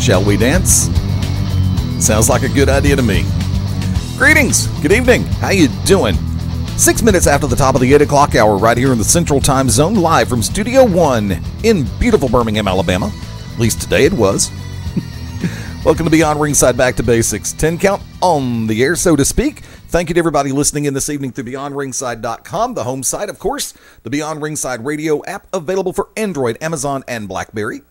Shall we dance? Sounds like a good idea to me. Greetings, good evening, how you doing? 6 minutes after the top of the 8 o'clock hour right here in the Central Time Zone, live from Studio 1 in beautiful Birmingham, Alabama. At least today it was. Welcome to Beyond Ringside, back to basics. 10 count on the air, so to speak. Thank you to everybody listening in this evening through BeyondRingside.com, the home site, of course. The Beyond Ringside radio app available for Android, Amazon, and BlackBerry.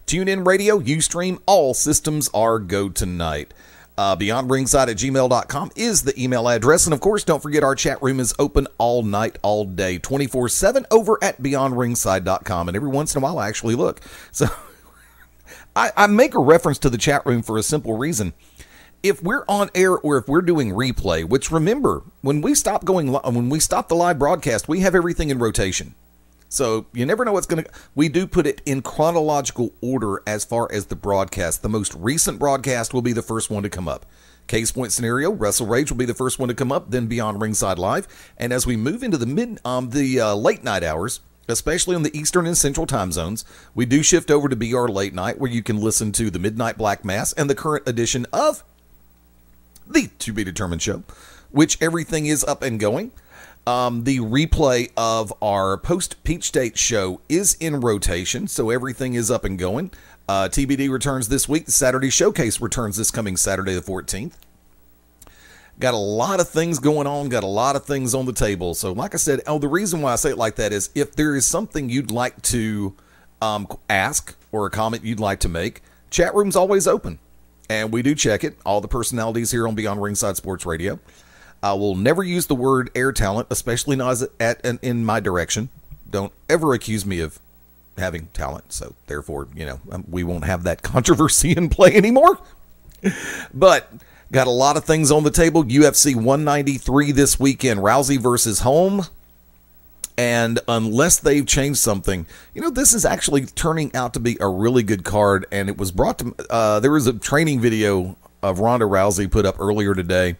TuneIn Radio, Ustream, all systems are go tonight. BeyondRingside@gmail.com is the email address. And of course, don't forget our chat room is open all night, all day, 24/7 over at BeyondRingside.com. And every once in a while, I actually look. So I make a reference to the chat room for a simple reason. If we're on air or if we're doing replay, which remember, when we stop the live broadcast, we have everything in rotation. So you never know what's going to... We do put it in chronological order as far as the broadcast. The most recent broadcast will be the first one to come up. Case point scenario, Wrestle Rage will be the first one to come up, then Beyond Ringside Live. And as we move into the late night hours, especially on the Eastern and Central time zones, we do shift over to BR Late Night, where you can listen to the Midnight Black Mass and the current edition of the To Be Determined show, which everything is up and going. The replay of our post-Peach State show is in rotation, so everything is up and going. TBD returns this week. The Saturday Showcase returns this coming Saturday the 14th. Got a lot of things going on, got a lot of things on the table. So like I said, the reason why I say it like that is if there is something you'd like to ask or a comment you'd like to make, chat room's always open. And we do check it. All the personalities here on Beyond Ringside Sports Radio. I will never use the word air talent, especially not in my direction. Don't ever accuse me of having talent. So therefore, we won't have that controversy in play anymore. But got a lot of things on the table. UFC 193 this weekend. Rousey versus Holm. And unless they've changed something, this is actually turning out to be a really good card. And it was brought to, there was a training video of Ronda Rousey put up earlier today.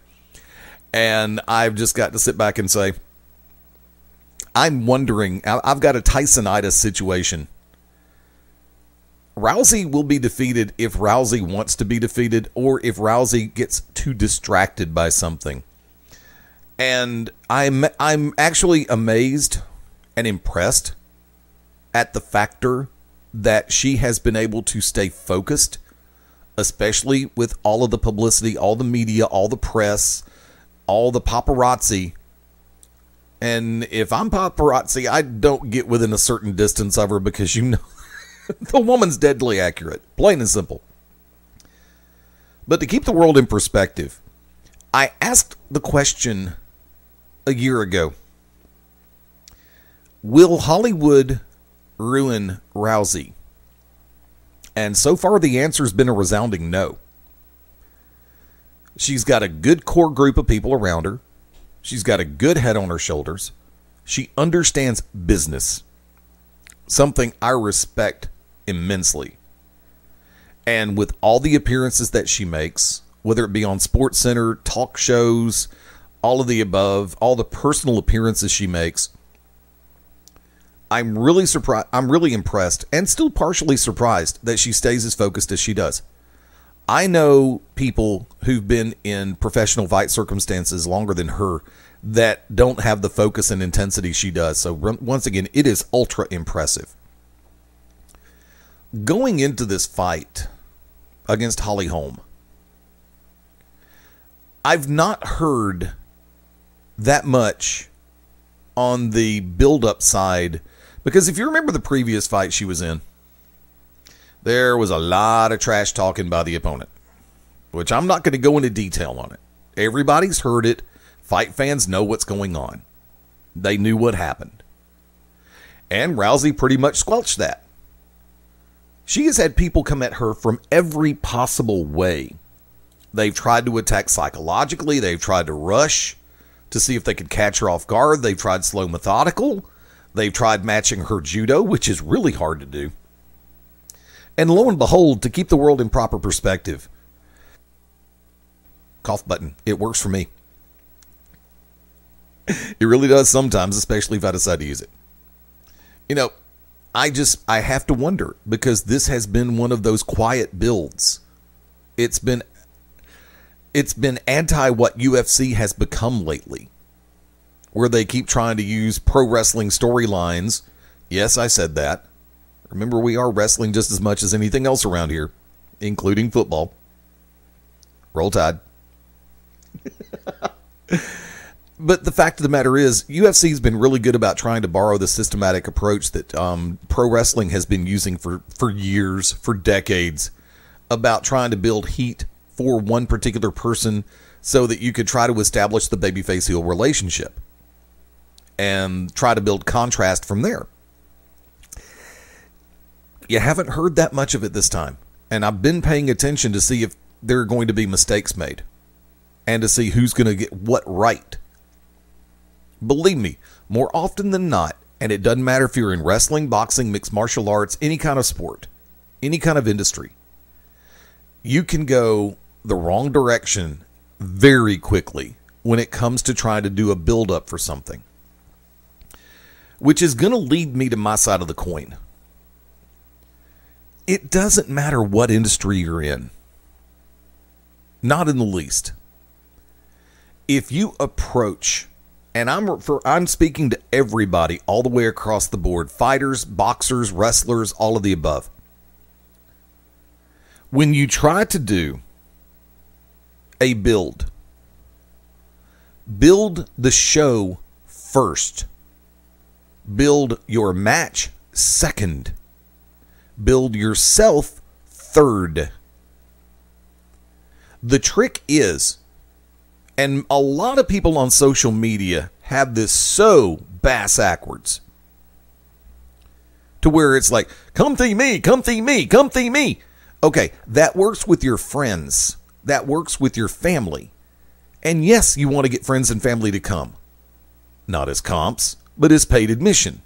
And I've just got to sit back and say, I'm wondering, I've got a Tysonitis situation. Rousey will be defeated if Rousey wants to be defeated or if Rousey gets too distracted by something. And I'm actually amazed and impressed at the factor that she has been able to stay focused, especially with all of the publicity, all the media, all the press, all the paparazzi. And if I'm paparazzi, I don't get within a certain distance of her because the woman's deadly accurate, plain and simple. But to keep the world in perspective, I asked the question a year ago, will Hollywood ruin Rousey? And so far the answer's been a resounding no. She's got a good core group of people around her. She's got a good head on her shoulders. She understands business, something I respect immensely. And with all the appearances that she makes, whether it be on SportsCenter, talk shows, all of the above, all the personal appearances she makes, I'm really surprised. I'm really impressed and still partially surprised that she stays as focused as she does. I know people who've been in professional fight circumstances longer than her that don't have the focus and intensity she does. So once again, it is ultra impressive. Going into this fight against Holly Holm, I've not heard that much on the build-up side, because if you remember the previous fight she was in, there was a lot of trash talking by the opponent, which I'm not going to go into detail on it. Everybody's heard it. Fight fans know what's going on. They knew what happened. And Rousey pretty much squelched that. She has had people come at her from every possible way. They've tried to attack psychologically. They've tried to rush to see if they could catch her off guard. They've tried slow methodical. They've tried matching her judo, which is really hard to do. And lo and behold, to keep the world in proper perspective, cough button, it works for me. It really does sometimes, especially if I decide to use it. I have to wonder, because this has been one of those quiet builds. It's been anti what UFC has become lately, where they keep trying to use pro wrestling storylines. Yes, I said that. Remember, we are wrestling just as much as anything else around here, including football. Roll Tide. But the fact of the matter is, UFC's been really good about trying to borrow the systematic approach that pro wrestling has been using for years, for decades, about trying to build heat for one particular person so that you could try to establish the babyface heel relationship and try to build contrast from there. You haven't heard that much of it this time, and I've been paying attention to see if there are going to be mistakes made and to see who's going to get what right. Believe me, more often than not, and it doesn't matter if you're in wrestling, boxing, mixed martial arts, any kind of sport, any kind of industry, you can go the wrong direction very quickly when it comes to trying to do a build-up for something, which is going to lead me to my side of the coin. It doesn't matter what industry you're in. Not in the least. If you approach, and I'm speaking to everybody all the way across the board, fighters, boxers, wrestlers, all of the above. When you try to do a build the show first. Build your match second. Build yourself third. The trick is, and a lot of people on social media have this so bass-ackwards, to where it's like, come see me, come see me, come see me. Okay, that works with your friends. That works with your family. And yes, you want to get friends and family to come. Not as comps, but as paid admission.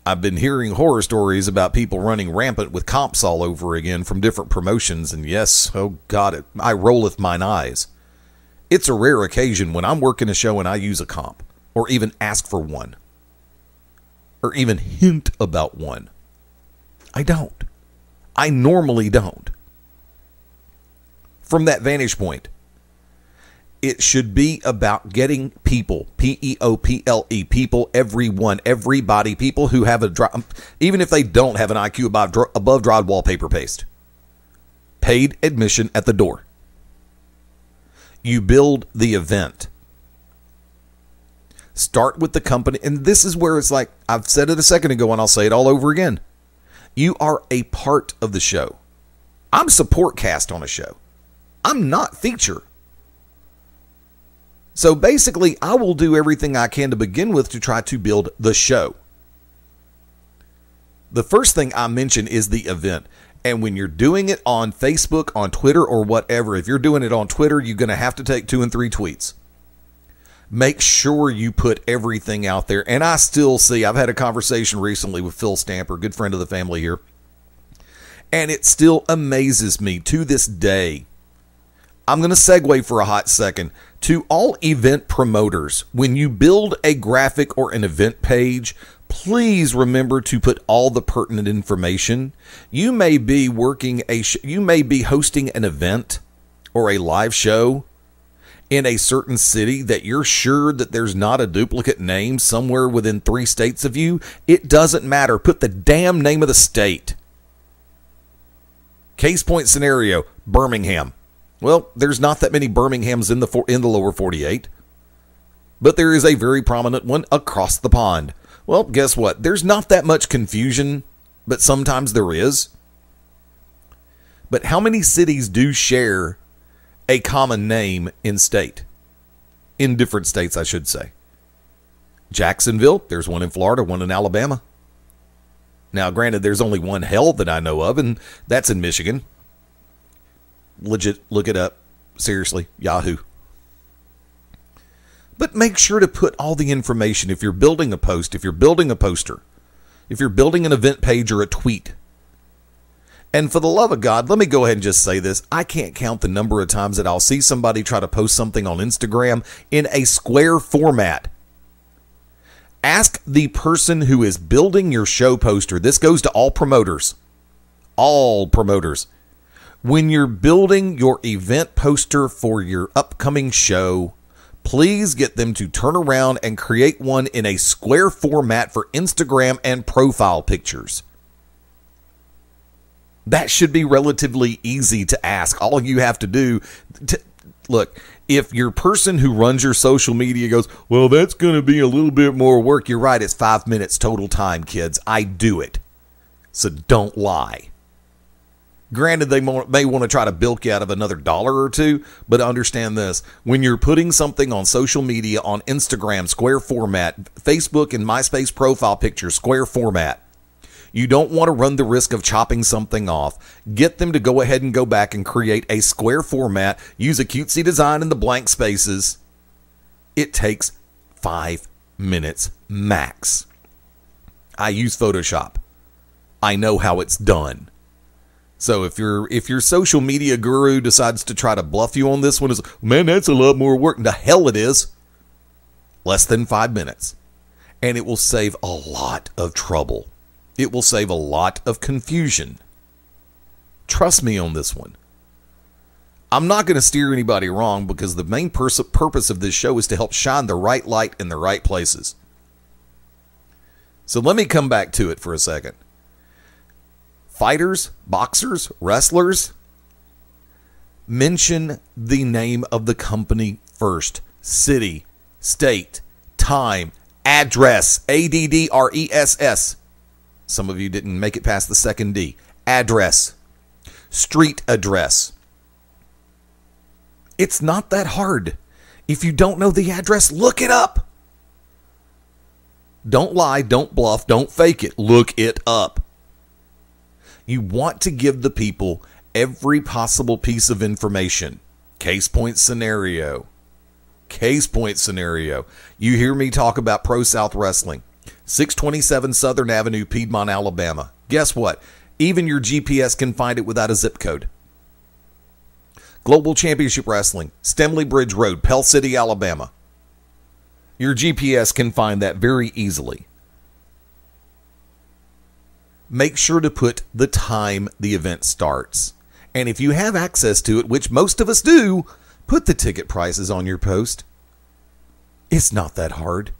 I've been hearing horror stories about people running rampant with comps all over again from different promotions, and yes, oh God, I rolleth mine eyes. It's a rare occasion when I'm working a show and I use a comp, or even ask for one, or even hint about one. I don't. I normally don't. From that vantage point, it should be about getting people, P-E-O-P-L-E, people, everyone, everybody, people who have even if they don't have an IQ above drywall paper paste. Paid admission at the door. You build the event. Start with the company, and this is where it's like, I've said it a second ago and I'll say it all over again. You are a part of the show. I'm support cast on a show. I'm not feature. So basically, I will do everything I can to begin with to try to build the show. The first thing I mention is the event. And when you're doing it on Facebook, on Twitter, or whatever, if you're doing it on Twitter, you're going to have to take 2 and 3 tweets. Make sure you put everything out there. And I still see, I've had a conversation recently with Phil Stamper, good friend of the family here. And it still amazes me to this day. I'm going to segue for a hot second to all event promoters. When you build a graphic or an event page, please remember to put all the pertinent information. You may be you may be hosting an event or a live show in a certain city that you're sure that there's not a duplicate name somewhere within 3 states of you. It doesn't matter. Put the damn name of the state. Case point scenario, Birmingham. Well, there's not that many Birminghams in the lower 48, but there is a very prominent one across the pond. Well, guess what? There's not that much confusion, but sometimes there is. But how many cities do share a common name in state? In different states, I should say. Jacksonville, there's one in Florida, one in Alabama. Now, granted, there's only one hell that I know of, and that's in Michigan. Legit, look it up. Seriously, Yahoo. But make sure to put all the information if you're building a post, if you're building a poster, if you're building an event page or a tweet. And for the love of God, let me go ahead and just say this. I can't count the number of times that I'll see somebody try to post something on Instagram in a square format. Ask the person who is building your show poster. This goes to all promoters. All promoters. When you're building your event poster for your upcoming show, please get them to turn around and create one in a square format for Instagram and profile pictures. That should be relatively easy to ask. All you have to do, look, if your person who runs your social media goes, well, that's going to be a little bit more work. You're right. It's 5 minutes total time, kids. I do it. So don't lie. Granted, they may want to try to bilk you out of another dollar or two, but understand this. When you're putting something on social media, on Instagram, square format, Facebook and MySpace profile picture, square format, you don't want to run the risk of chopping something off. Get them to go ahead and go back and create a square format. Use a cutesy design in the blank spaces. It takes 5 minutes max. I use Photoshop. I know how it's done. So if your social media guru decides to try to bluff you on this one, is, man, that's a lot more work. The hell it is. Less than 5 minutes. And it will save a lot of trouble. It will save a lot of confusion. Trust me on this one. I'm not going to steer anybody wrong because the main purpose of this show is to help shine the right light in the right places. So let me come back to it for a second. Fighters, boxers, wrestlers, mention the name of the company first. City, state, time, address, ADDRESS. Some of you didn't make it past the second D. Address, street address. It's not that hard. If you don't know the address, look it up. Don't lie, don't bluff, don't fake it. Look it up. You want to give the people every possible piece of information. Case point scenario. Case point scenario. You hear me talk about Pro South Wrestling. 627 Southern Avenue, Piedmont, Alabama. Guess what? Even your GPS can find it without a zip code. Global Championship Wrestling, Stemley Bridge Road, Pell City, Alabama. Your GPS can find that very easily. Make sure to put the time the event starts. And if you have access to it, which most of us do, put the ticket prices on your post. It's not that hard.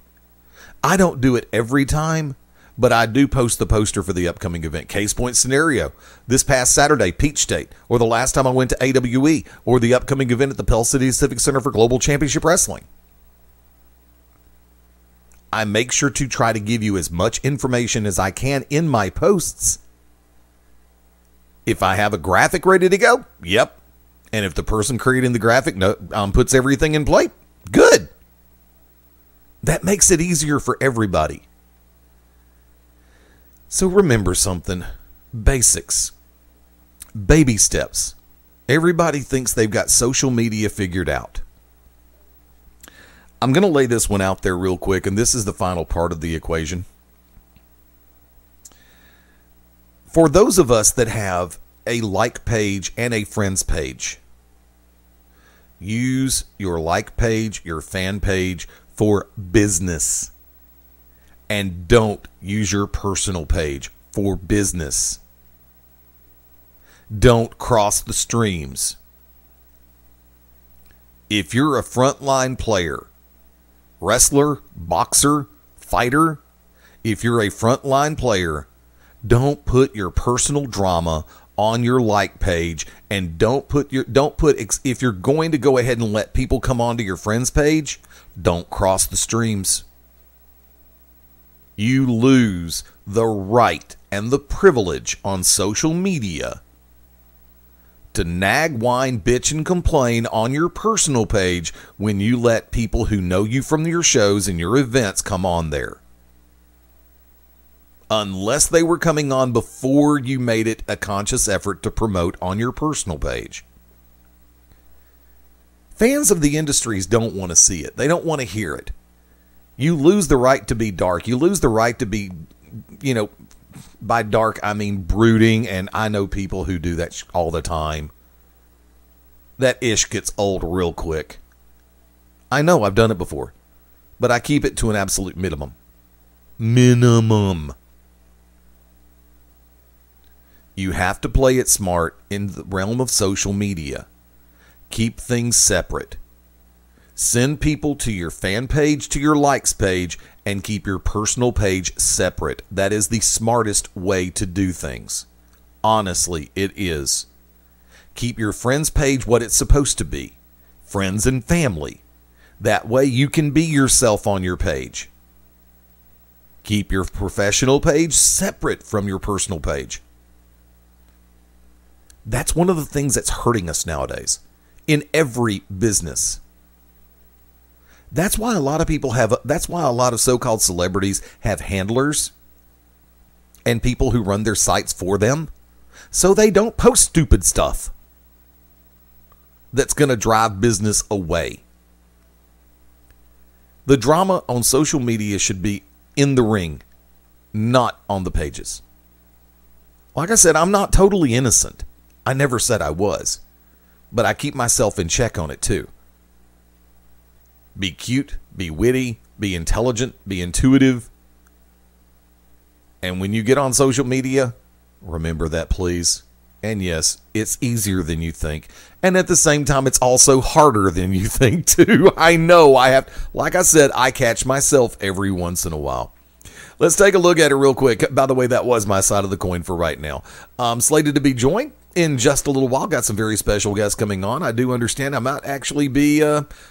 I don't do it every time, but I do post the poster for the upcoming event. Case point scenario. This past Saturday, Peach State, or the last time I went to AWE, or the upcoming event at the Pell City Civic Center for Global Championship Wrestling. I make sure to try to give you as much information as I can in my posts. If I have a graphic ready to go, yep. And if the person creating the graphic puts everything in play, good. That makes it easier for everybody. So remember something. Basics. Baby steps. Everybody thinks they've got social media figured out. I'm going to lay this one out there real quick, and this is the final part of the equation. For those of us that have a like page and a friends page, use your like page, your fan page for business. And don't use your personal page for business. Don't cross the streams. If you're a frontline player, wrestler, boxer, fighter, if you're a frontline player, don't put your personal drama on your like page, and if you're going to go ahead and let people come onto your friends page, don't cross the streams. You lose the right and the privilege on social media to nag, whine, bitch, and complain on your personal page when you let people who know you from your shows and your events come on there. Unless they were coming on before you made it a conscious effort to promote on your personal page. Fans of the industries don't want to see it. They don't want to hear it. You lose the right to be dark. You lose the right to be, by dark, I mean brooding, and I know people who do that all the time. That ish gets old real quick. I know, I've done it before, but I keep it to an absolute minimum. Minimum. You have to play it smart in the realm of social media. Keep things separate. Send people to your fan page, to your likes page, and keep your personal page separate. That is the smartest way to do things. Honestly, it is. Keep your friends page what it's supposed to be. Friends and family. That way you can be yourself on your page. Keep your professional page separate from your personal page. That's one of the things that's hurting us nowadays in every business. That's why a lot of so-called celebrities have handlers and people who run their sites for them, so they don't post stupid stuff that's going to drive business away. The drama on social media should be in the ring, not on the pages. Like I said, I'm not totally innocent. I never said I was, but I keep myself in check on it too. Be cute, be witty, be intelligent, be intuitive. And when you get on social media, remember that, please. And yes, it's easier than you think. And at the same time, it's also harder than you think too. I know like I said, I catch myself every once in a while. Let's take a look at it real quick. By the way, that was my side of the coin for right now. Slated to be joined in just a little while. Got some very special guests coming on. I do understand I might actually be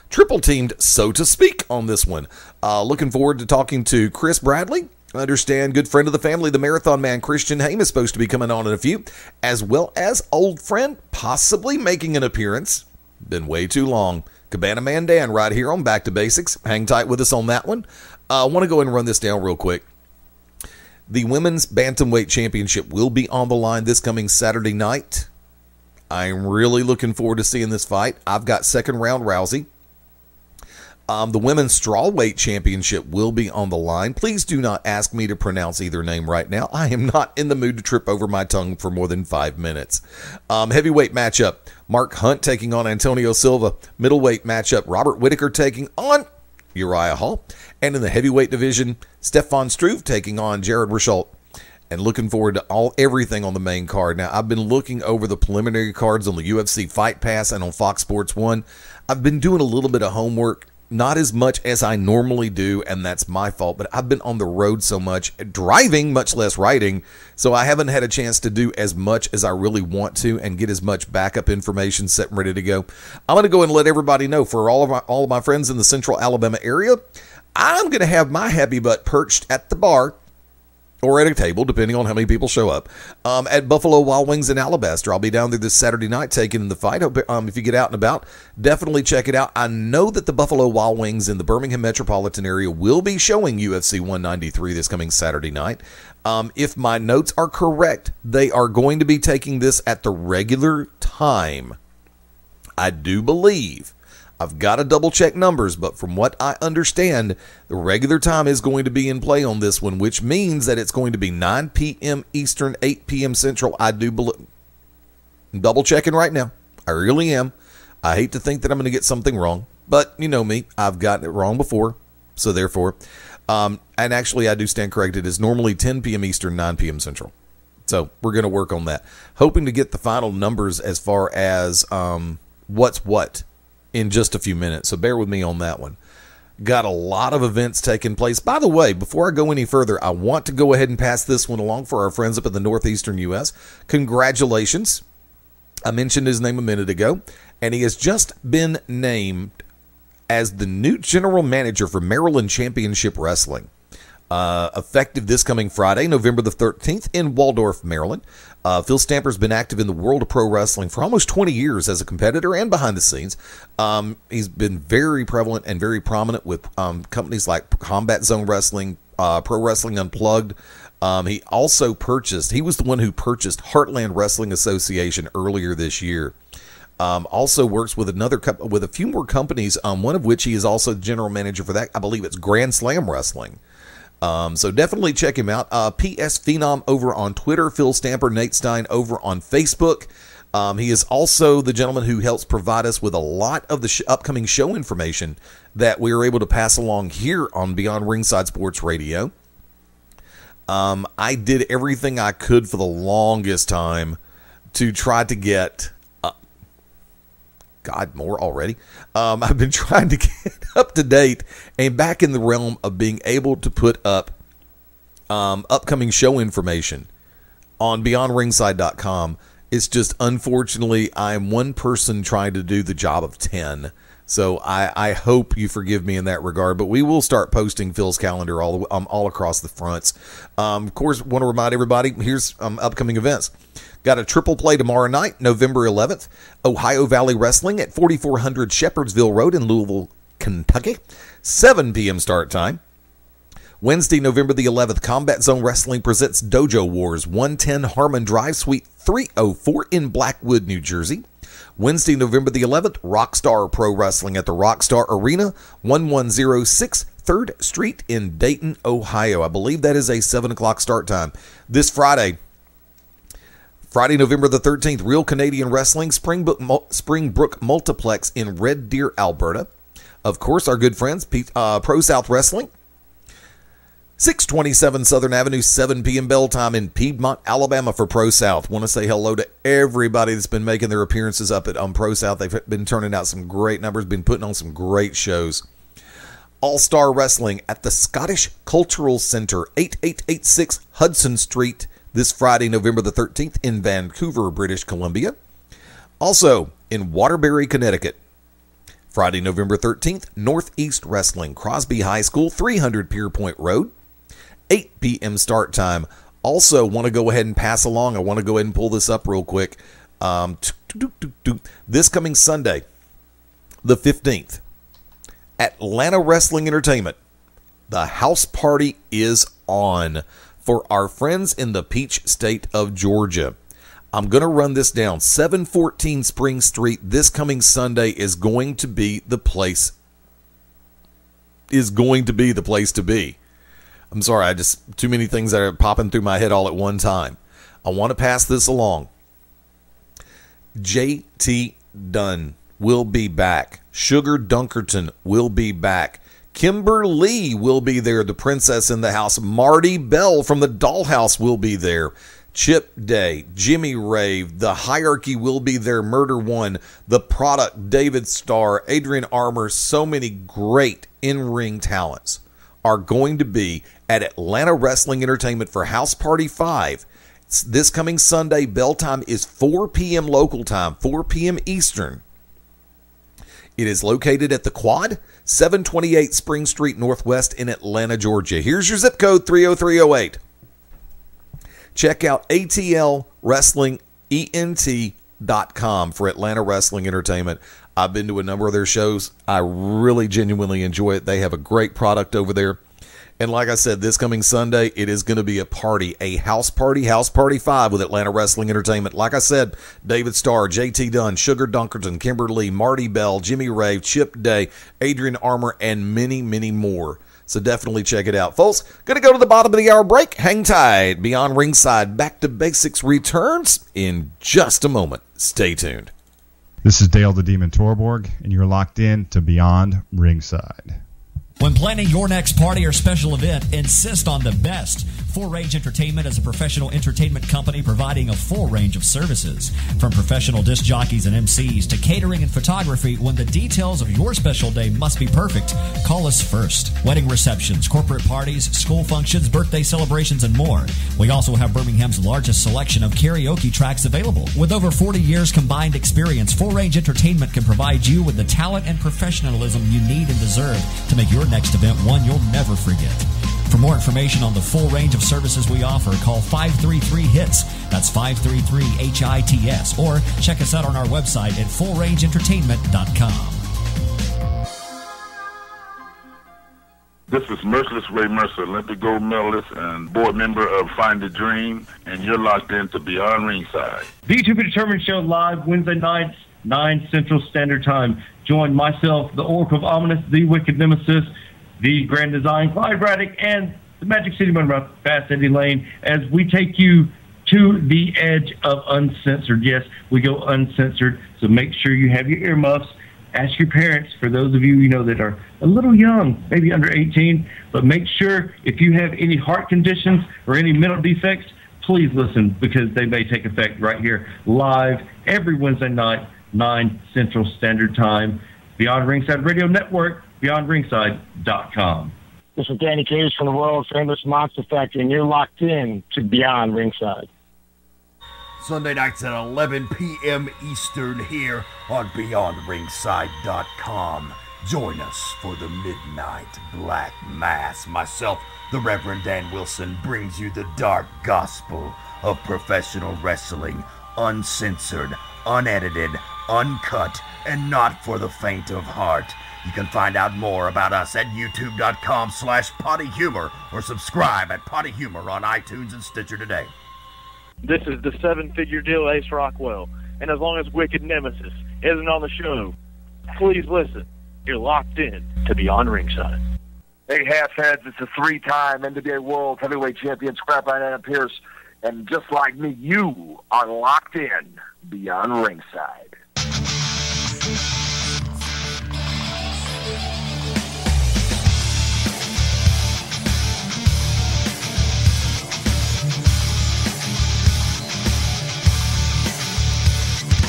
triple teamed, so to speak, on this one. Looking forward to talking to Chris Bradley. I understand good friend of the family, the Marathon Man, Christian Haim, is supposed to be coming on in a few, as well as old friend, possibly making an appearance. Been way too long. Cabana Man Dan right here on Back to Basics. Hang tight with us on that one. I want to go ahead and run this down real quick. The Women's Bantamweight Championship will be on the line this coming Saturday night. I'm really looking forward to seeing this fight. I've got second round Rousey. The Women's Strawweight Championship will be on the line. Please do not ask me to pronounce either name right now. I am not in the mood to trip over my tongue for more than 5 minutes. Heavyweight matchup, Mark Hunt taking on Antonio Silva. Middleweight matchup, Robert Whittaker taking on Uriah Hall. And in the heavyweight division, Stefan Struve taking on Jared Risholt. And looking forward to everything on the main card. Now, I've been looking over the preliminary cards on the UFC Fight Pass and on Fox Sports 1. I've been doing a little bit of homework. Not as much as I normally do, and that's my fault, but I've been on the road so much, driving, much less riding, so I haven't had a chance to do as much as I really want to and get as much backup information set and ready to go. I'm going to go and let everybody know, for all of my friends in the central Alabama area, I'm going to have my happy butt perched at the bar, or at a table, depending on how many people show up, at Buffalo Wild Wings in Alabaster. I'll be down there this Saturday night taking in the fight. If you get out and about, definitely check it out. I know that the Buffalo Wild Wings in the Birmingham metropolitan area will be showing UFC 193 this coming Saturday night. If my notes are correct, they are going to be taking this at the regular time. I do believe. I've got to double check numbers, but from what I understand, the regular time is going to be in play on this one, which means that it's going to be 9 p.m. Eastern, 8 p.m. Central. I do believe. I'm double checking right now. I really am. I hate to think that I'm going to get something wrong, but you know me. I've gotten it wrong before, so therefore. And actually, I do stand corrected. It's normally 10 p.m. Eastern, 9 p.m. Central. So we're going to work on that. Hoping to get the final numbers as far as what's what in just a few minutes, so bear with me on that one. Got a lot of events taking place. By the way, before I go any further, I want to go ahead and pass this one along for our friends up in the northeastern U.S. Congratulations. I mentioned his name a minute ago, and he has just been named as the new general manager for Maryland Championship Wrestling. Effective this coming Friday, November the 13th in Waldorf, Maryland. Phil Stamper's been active in the world of pro wrestling for almost 20 years as a competitor and behind the scenes. He's been very prevalent and very prominent with companies like Combat Zone Wrestling, Pro Wrestling Unplugged. He was the one who purchased Heartland Wrestling Association earlier this year. Also works with with a few more companies, one of which he is also the general manager for that. I believe it's Grand Slam Wrestling. So definitely check him out. PS Phenom over on Twitter, Phil Stamper, Nate Stein over on Facebook. He is also the gentleman who helps provide us with a lot of the upcoming show information that we are able to pass along here on Beyond Ringside Sports Radio. I did everything I could for the longest time to try to get, God, more already. I've been trying to get up to date and back in the realm of being able to put up upcoming show information on beyondringside.com. It's just, unfortunately, I'm one person trying to do the job of 10. So I hope you forgive me in that regard, but we will start posting Phil's calendar all across the fronts. Of course, want to remind everybody, here's upcoming events. Got a triple play tomorrow night, November 11th, Ohio Valley Wrestling at 4400 Shepherdsville Road in Louisville, Kentucky, 7 p.m. start time. Wednesday, November the 11th, Combat Zone Wrestling presents Dojo Wars, 110 Harmon Drive, Suite 304 in Blackwood, New Jersey. Wednesday, November the 11th, Rockstar Pro Wrestling at the Rockstar Arena, 1106 3rd Street in Dayton, Ohio. I believe that is a 7 o'clock start time. This Friday, November the 13th, Real Canadian Wrestling, Springbrook Multiplex in Red Deer, Alberta. Of course, our good friends, Pro South Wrestling, 627 Southern Avenue, 7 p.m. bell time in Piedmont, Alabama for Pro South. Want to say hello to everybody that's been making their appearances up at Pro South. They've been turning out some great numbers, been putting on some great shows. All-Star Wrestling at the Scottish Cultural Center, 8886 Hudson Street, this Friday, November the 13th in Vancouver, British Columbia. Also in Waterbury, Connecticut, Friday, November 13th, Northeast Wrestling, Crosby High School, 300 Pierpoint Road. 8 p.m. start time. Also, want to go ahead and pass along. I want to go ahead and pull this up real quick. This coming Sunday, the 15th, Atlanta Wrestling Entertainment. The house party is on for our friends in the Peach State of Georgia. I'm going to run this down. 714 Spring Street this coming Sunday is going to be the place. To be. I'm sorry, too many things that are popping through my head all at one time. I want to pass this along. JT Dunn will be back. Sugar Dunkerton will be back. Kimber Lee will be there, the princess in the house. Marty Bell from the Dollhouse will be there. Chip Day, Jimmy Rave, The Hierarchy will be there. Murder One, The Product, David Starr, Adrian Armour, so many great in-ring talents are going to be at Atlanta Wrestling Entertainment for House Party 5. This coming Sunday, bell time is 4 p.m. local time, 4 p.m. Eastern. It is located at the Quad, 728 Spring Street Northwest in Atlanta, Georgia. Here's your zip code, 30308. Check out atlwrestlingent.com for Atlanta Wrestling Entertainment. I've been to a number of their shows. I really genuinely enjoy it. They have a great product over there. And like I said, this coming Sunday, it is going to be a party, a house party 5 with Atlanta Wrestling Entertainment. Like I said, David Starr, JT Dunn, Sugar Dunkerton, Kimberly, Marty Bell, Jimmy Rave, Chip Day, Adrian Armour, and many, many more. So definitely check it out. Folks, going to go to the bottom of the hour break. Hang tight. Beyond Ringside, Back to Basics returns in just a moment. Stay tuned. This is Dale the Demon Torborg, and you're locked in to Beyond Ringside. When planning your next party or special event, insist on the best. Full Range Entertainment is a professional entertainment company providing a full range of services. From professional disc jockeys and MCs to catering and photography, when the details of your special day must be perfect, call us first. Wedding receptions, corporate parties, school functions, birthday celebrations, and more. We also have Birmingham's largest selection of karaoke tracks available. With over 40 years combined experience, Full Range Entertainment can provide you with the talent and professionalism you need and deserve to make your next event one you'll never forget. For more information on the full range of services we offer, call 533-HITS. That's 533-HITS. Or check us out on our website at fullrangeentertainment.com. This is Merciless Ray Mercer, Olympic gold medalist and board member of Find the Dream, and you're locked into Beyond Ringside. The To Be Determined show live Wednesday nights, 9 Central Standard Time. Join myself, the Oracle of Ominous, the Wicked Nemesis, the Grand Design, Clyde Braddock, and the Magic City Monroe, Fast Eddie Layne, as we take you to the edge of uncensored. Yes, we go uncensored, so make sure you have your earmuffs Ask your parents, for those of you, that are a little young, maybe under 18, but make sure if you have any heart conditions or any mental defects, please listen, because they may take effect right here live every Wednesday night, 9 Central Standard Time. Beyond Ringside Radio Network, beyondringside.com. This is Danny Cage from the world famous Monster Factory, and you're locked in to Beyond Ringside. Sunday nights at 11 p.m. Eastern here on BeyondRingside.com. Join us for the Midnight Black Mass. Myself, the Reverend Dan Wilson, brings you the dark gospel of professional wrestling, uncensored, unedited, uncut, and not for the faint of heart. You can find out more about us at youtube.com/pottyhumor or subscribe at Potty Humor on iTunes and Stitcher today. This is the seven-figure deal Ace Rockwell, and as long as Wicked Nemesis isn't on the show, please listen. You're locked in to Beyond Ringside. Hey, half-heads, it's a 3-time NWA World Heavyweight Champion, Scrapline Adam Pierce, and just like me, you are locked in Beyond Ringside.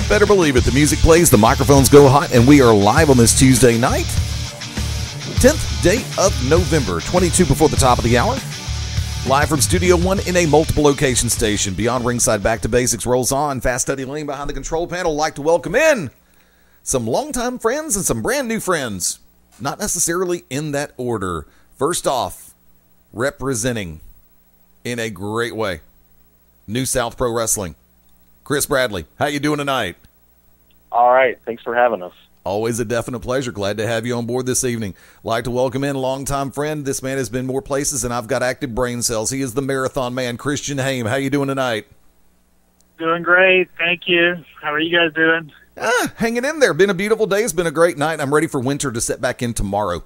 Better believe it. The music plays, the microphones go hot, and we are live on this Tuesday night, 10th day of November, 22 before the top of the hour. Live from Studio One in a multiple location station. Beyond Ringside, Back to Basics rolls on. Fast Eddie Layne behind the control panel. Like to welcome in some longtime friends and some brand new friends. Not necessarily in that order. First off, representing in a great way, New South Pro Wrestling. Chris Bradley, how you doing tonight? All right. Thanks for having us. Always a definite pleasure. Glad to have you on board this evening. Like to welcome in longtime friend. This man has been more places than I've got active brain cells. He is the marathon man, Christian Haim. How you doing tonight? Doing great. Thank you. How are you guys doing? Hanging in there. Been a beautiful day. It's been a great night. I'm ready for winter to set back in tomorrow.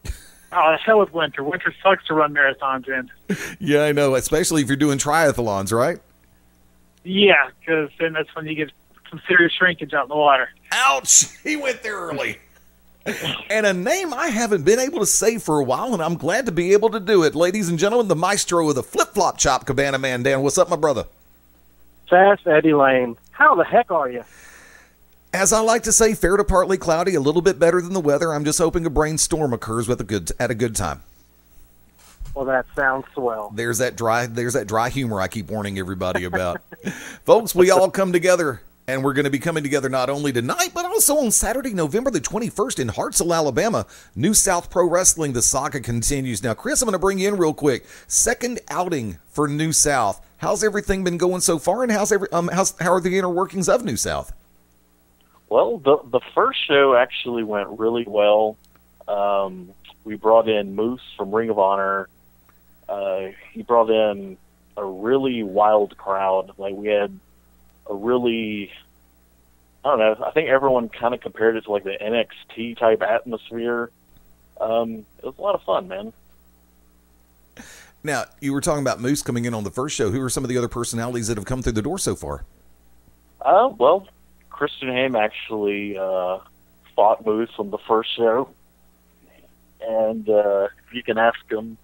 Oh, the hell with winter. Winter sucks to run marathons in. Yeah, I know. Especially if you're doing triathlons, right? Yeah, because then that's when you get some serious shrinkage out in the water. Ouch! He went there early. And a name I haven't been able to say for a while, and I'm glad to be able to do it. Ladies and gentlemen, the maestro of the flip-flop chop cabana man, Dan. What's up, my brother? Fast Eddie Layne. How the heck are you? As I like to say, fair to partly cloudy, a little bit better than the weather. I'm just hoping a brainstorm occurs at a good time. Well, that sounds swell. There's that dry humor I keep warning everybody about. Folks, we all come together, and we're going to be coming together not only tonight, but also on Saturday, November the 21st in Hartselle, Alabama. New South Pro Wrestling, the saga continues. Now, Chris, I'm going to bring you in real quick. Second outing for New South. How's everything been going so far, and how are the inner workings of New South? Well, the first show actually went really well. We brought in Moose from Ring of Honor. He brought in a really wild crowd. Like, we had a really, I don't know, I think everyone kind of compared it to like the NXT type atmosphere. It was a lot of fun, man. Now, you were talking about Moose coming in on the first show. Who are some of the other personalities that have come through the door so far? Well, Christian Haim actually fought Moose on the first show. And you can ask him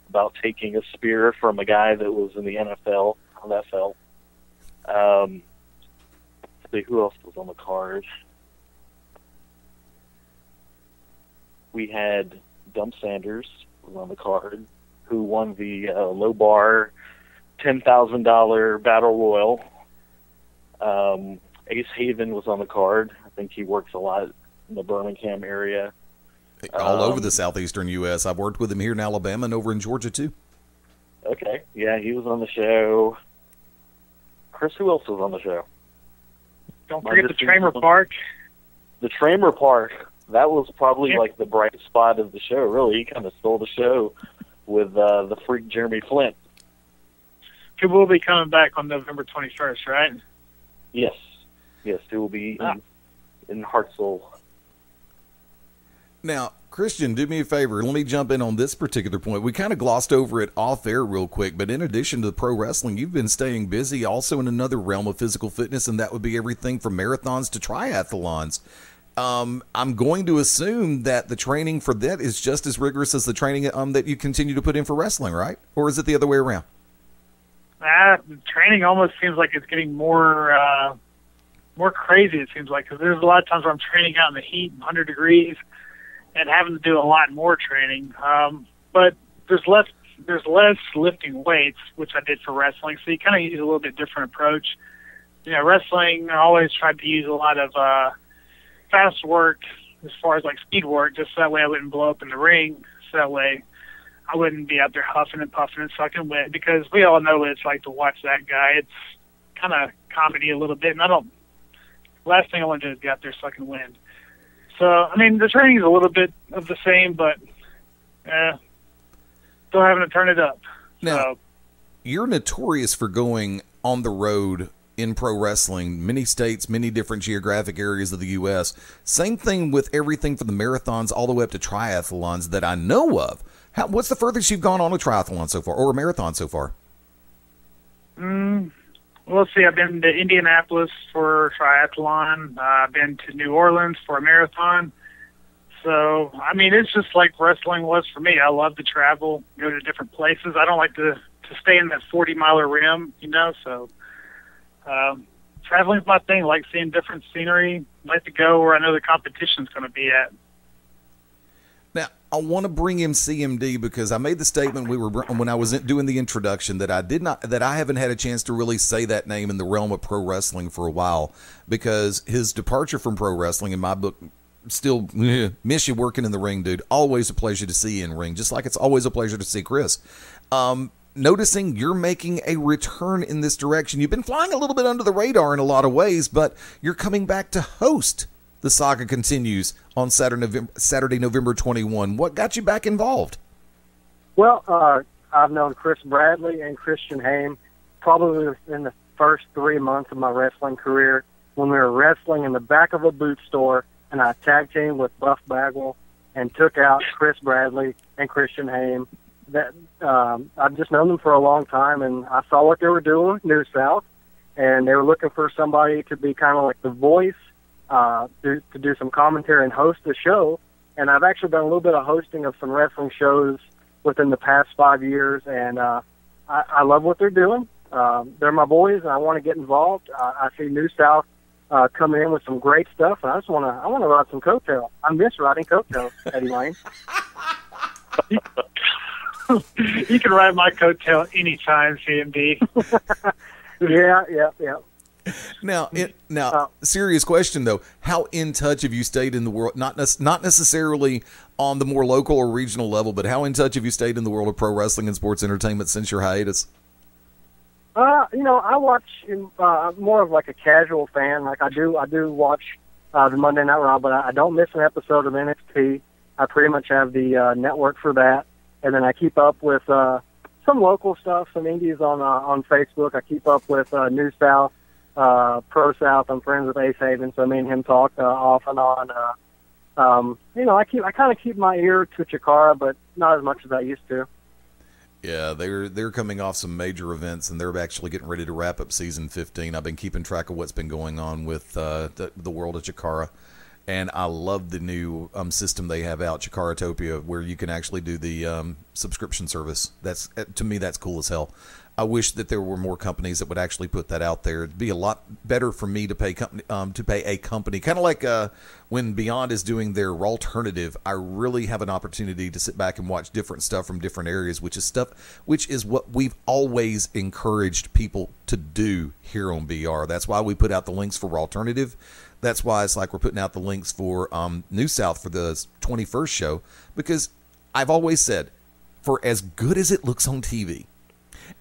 about taking a spear from a guy that was in the NFL, how that felt. Let's see, who else was on the card? We had Dump Sanders was on the card, who won the low bar $10,000 Battle Royal. Ace Haven was on the card. I think he works a lot in the Birmingham area. All over the southeastern U.S. I've worked with him here in Alabama and over in Georgia, too. Okay. Yeah, he was on the show. Chris, who else was on the show? Don't forget the Tramer Park. The Tramer Park. That was probably like the bright spot of the show, really. He kind of stole the show with the freak Jeremy Flint. He will be coming back on November 21st, right? Yes. Yes, he will be in Hartselle. Now, Christian, do me a favor. Let me jump in on this particular point. We kind of glossed over it off air real quick, but in addition to the pro wrestling, you've been staying busy also in another realm of physical fitness, and that would be everything from marathons to triathlons. I'm going to assume that the training for that is just as rigorous as the training that you continue to put in for wrestling, right? Or is it the other way around? The training almost seems like it's getting more crazy, it seems like, because there's a lot of times where I'm training out in the heat, 100 degrees, and having to do a lot more training. But there's less lifting weights, which I did for wrestling, so you kind of use a little bit different approach. Wrestling, I always tried to use a lot of fast work as far as like speed work, just so that way I wouldn't blow up in the ring, so that way I wouldn't be out there huffing and puffing and sucking wind, because we all know what it's like to watch that guy. It's kind of comedy a little bit, and last thing I want to do is get out there sucking wind. So, I mean, the training is a little bit of the same, but still having to turn it up. Now, you're notorious for going on the road in pro wrestling, many states, many different geographic areas of the U.S. Same thing with everything from the marathons all the way up to triathlons that I know of. What's the furthest you've gone on a triathlon so far, or a marathon so far? Well, let's see, I've been to Indianapolis for triathlon. I've been to New Orleans for a marathon. So, I mean, it's just like wrestling was for me. I love to travel, go to different places. I don't like to stay in that 40-miler rim, so traveling's my thing. I like seeing different scenery. I like to go where I know the competition's going to be at. Now, I want to bring in CMD because I made the statement when I was doing the introduction that I haven't had a chance to really say that name in the realm of pro wrestling for a while, because his departure from pro wrestling, in my book, still miss you working in the ring, dude. Always a pleasure to see you in ring, just like it's always a pleasure to see Chris. Noticing you're making a return in this direction. You've been flying a little bit under the radar in a lot of ways, but you're coming back to host The Saga Continues on Saturday, November 21. What got you back involved? Well, I've known Chris Bradley and Christian Haim probably in the first 3 months of my wrestling career, when we were wrestling in the back of a boot store, and I tag teamed with Buff Bagwell and took out Chris Bradley and Christian Haim. I've just known them for a long time, and I saw what they were doing with New South, and they were looking for somebody to be kind of like the voice, to do some commentary and host the show. And I've actually done a little bit of hosting of some wrestling shows within the past 5 years, and I love what they're doing. They're my boys, and I want to get involved. I see New South coming in with some great stuff, and I want to ride some coattails. I miss riding coattails, Eddie Layne. You can ride my coattail anytime, CMD. Yeah. Now, serious question though. How in touch have you stayed in the world? Not necessarily on the more local or regional level, but how in touch have you stayed in the world of pro wrestling and sports entertainment since your hiatus? I watch more of like a casual fan. Like I do watch the Monday Night Raw, but I don't miss an episode of NXT. I pretty much have the network for that, and then I keep up with some local stuff, some indies on Facebook. I keep up with New South, Pro South. I'm friends with Ace Haven, so me and him talk off and on. I kind of keep my ear to Chikara, but not as much as I used to. Yeah, they're coming off some major events, and they're actually getting ready to wrap up season 15. I've been keeping track of what's been going on with the world of Chikara, and I love the new system they have out, Chikaratopia, where you can actually do the subscription service. To me, that's cool as hell. I wish that there were more companies that would actually put that out there. It'd be a lot better for me to pay a company, kind of like when Beyond is doing their alternative. I really have an opportunity to sit back and watch different stuff from different areas, which is what we've always encouraged people to do here on BR. That's why we put out the links for alternative. That's why it's like we're putting out the links for New South for the 21st show, because I've always said, for as good as it looks on TV,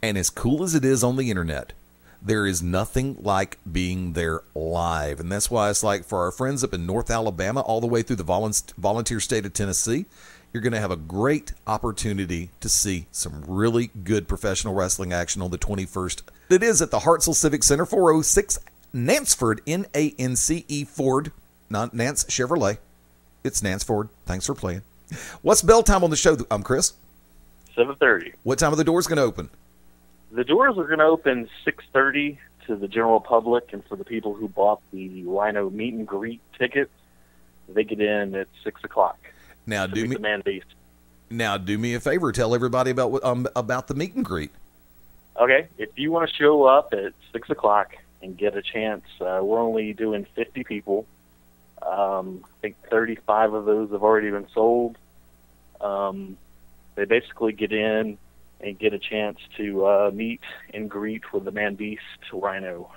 and as cool as it is on the internet, there is nothing like being there live. And that's why it's like for our friends up in North Alabama, all the way through the volunteer state of Tennessee, you're going to have a great opportunity to see some really good professional wrestling action on the 21st. It is at the Hartselle Civic Center, 406 Nanceford, Nance Ford, not Nance Chevrolet. It's Nance Ford. Thanks for playing. What's bell time on the show? Chris? 7:30. What time are the doors going to open? The doors are going to open 6:30 to the general public, and for the people who bought the Rhino meet and greet tickets, they get in at 6 o'clock. Now, do me the man beast. Now, do me a favor. Tell everybody about the meet and greet. Okay, if you want to show up at 6 o'clock and get a chance, we're only doing 50 people. I think 35 of those have already been sold. They basically get in and get a chance to meet and greet with the man beast Rhino.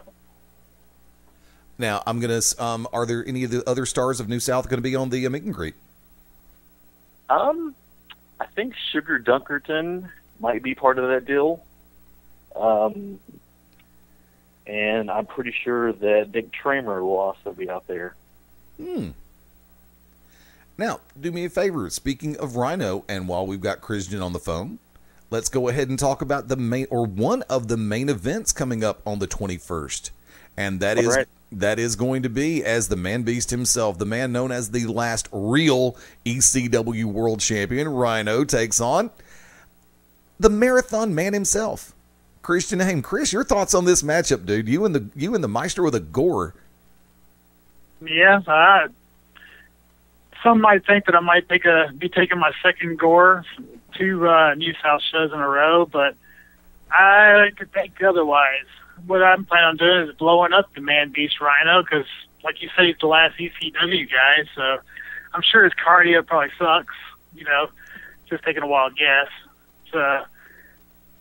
Now, I'm gonna. Are there any of the other stars of New South going to be on the meet and greet? I think Sugar Dunkerton might be part of that deal. And I'm pretty sure that Dick Tramer will also be out there. Now, do me a favor. Speaking of Rhino, and while we've got Christian on the phone, let's go ahead and talk about one of the main events coming up on the 21st. And that is going to be, as the man beast himself, the man known as the last real ECW world champion, Rhino, takes on the marathon man himself, Christian Haim. Chris, your thoughts on this matchup, dude? You and the Meister with a gore. Yeah, some might think that I might be taking my second gore, 2 New South shows in a row, but I could think otherwise. What I'm planning on doing is blowing up the man beast Rhino, because, like you said, he's the last ECW guy, so I'm sure his cardio probably sucks, just taking a wild guess. So,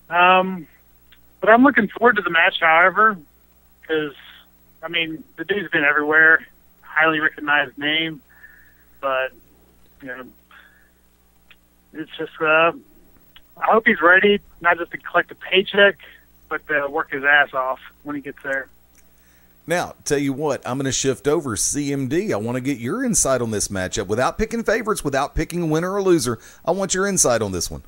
but I'm looking forward to the match, however, because, the dude's been everywhere, highly recognized name, but, it's just, I hope he's ready, not just to collect a paycheck, but to work his ass off when he gets there. Now, tell you what, I'm going to shift over. CMD, I want to get your insight on this matchup. Without picking favorites, without picking a winner or loser, I want your insight on this one.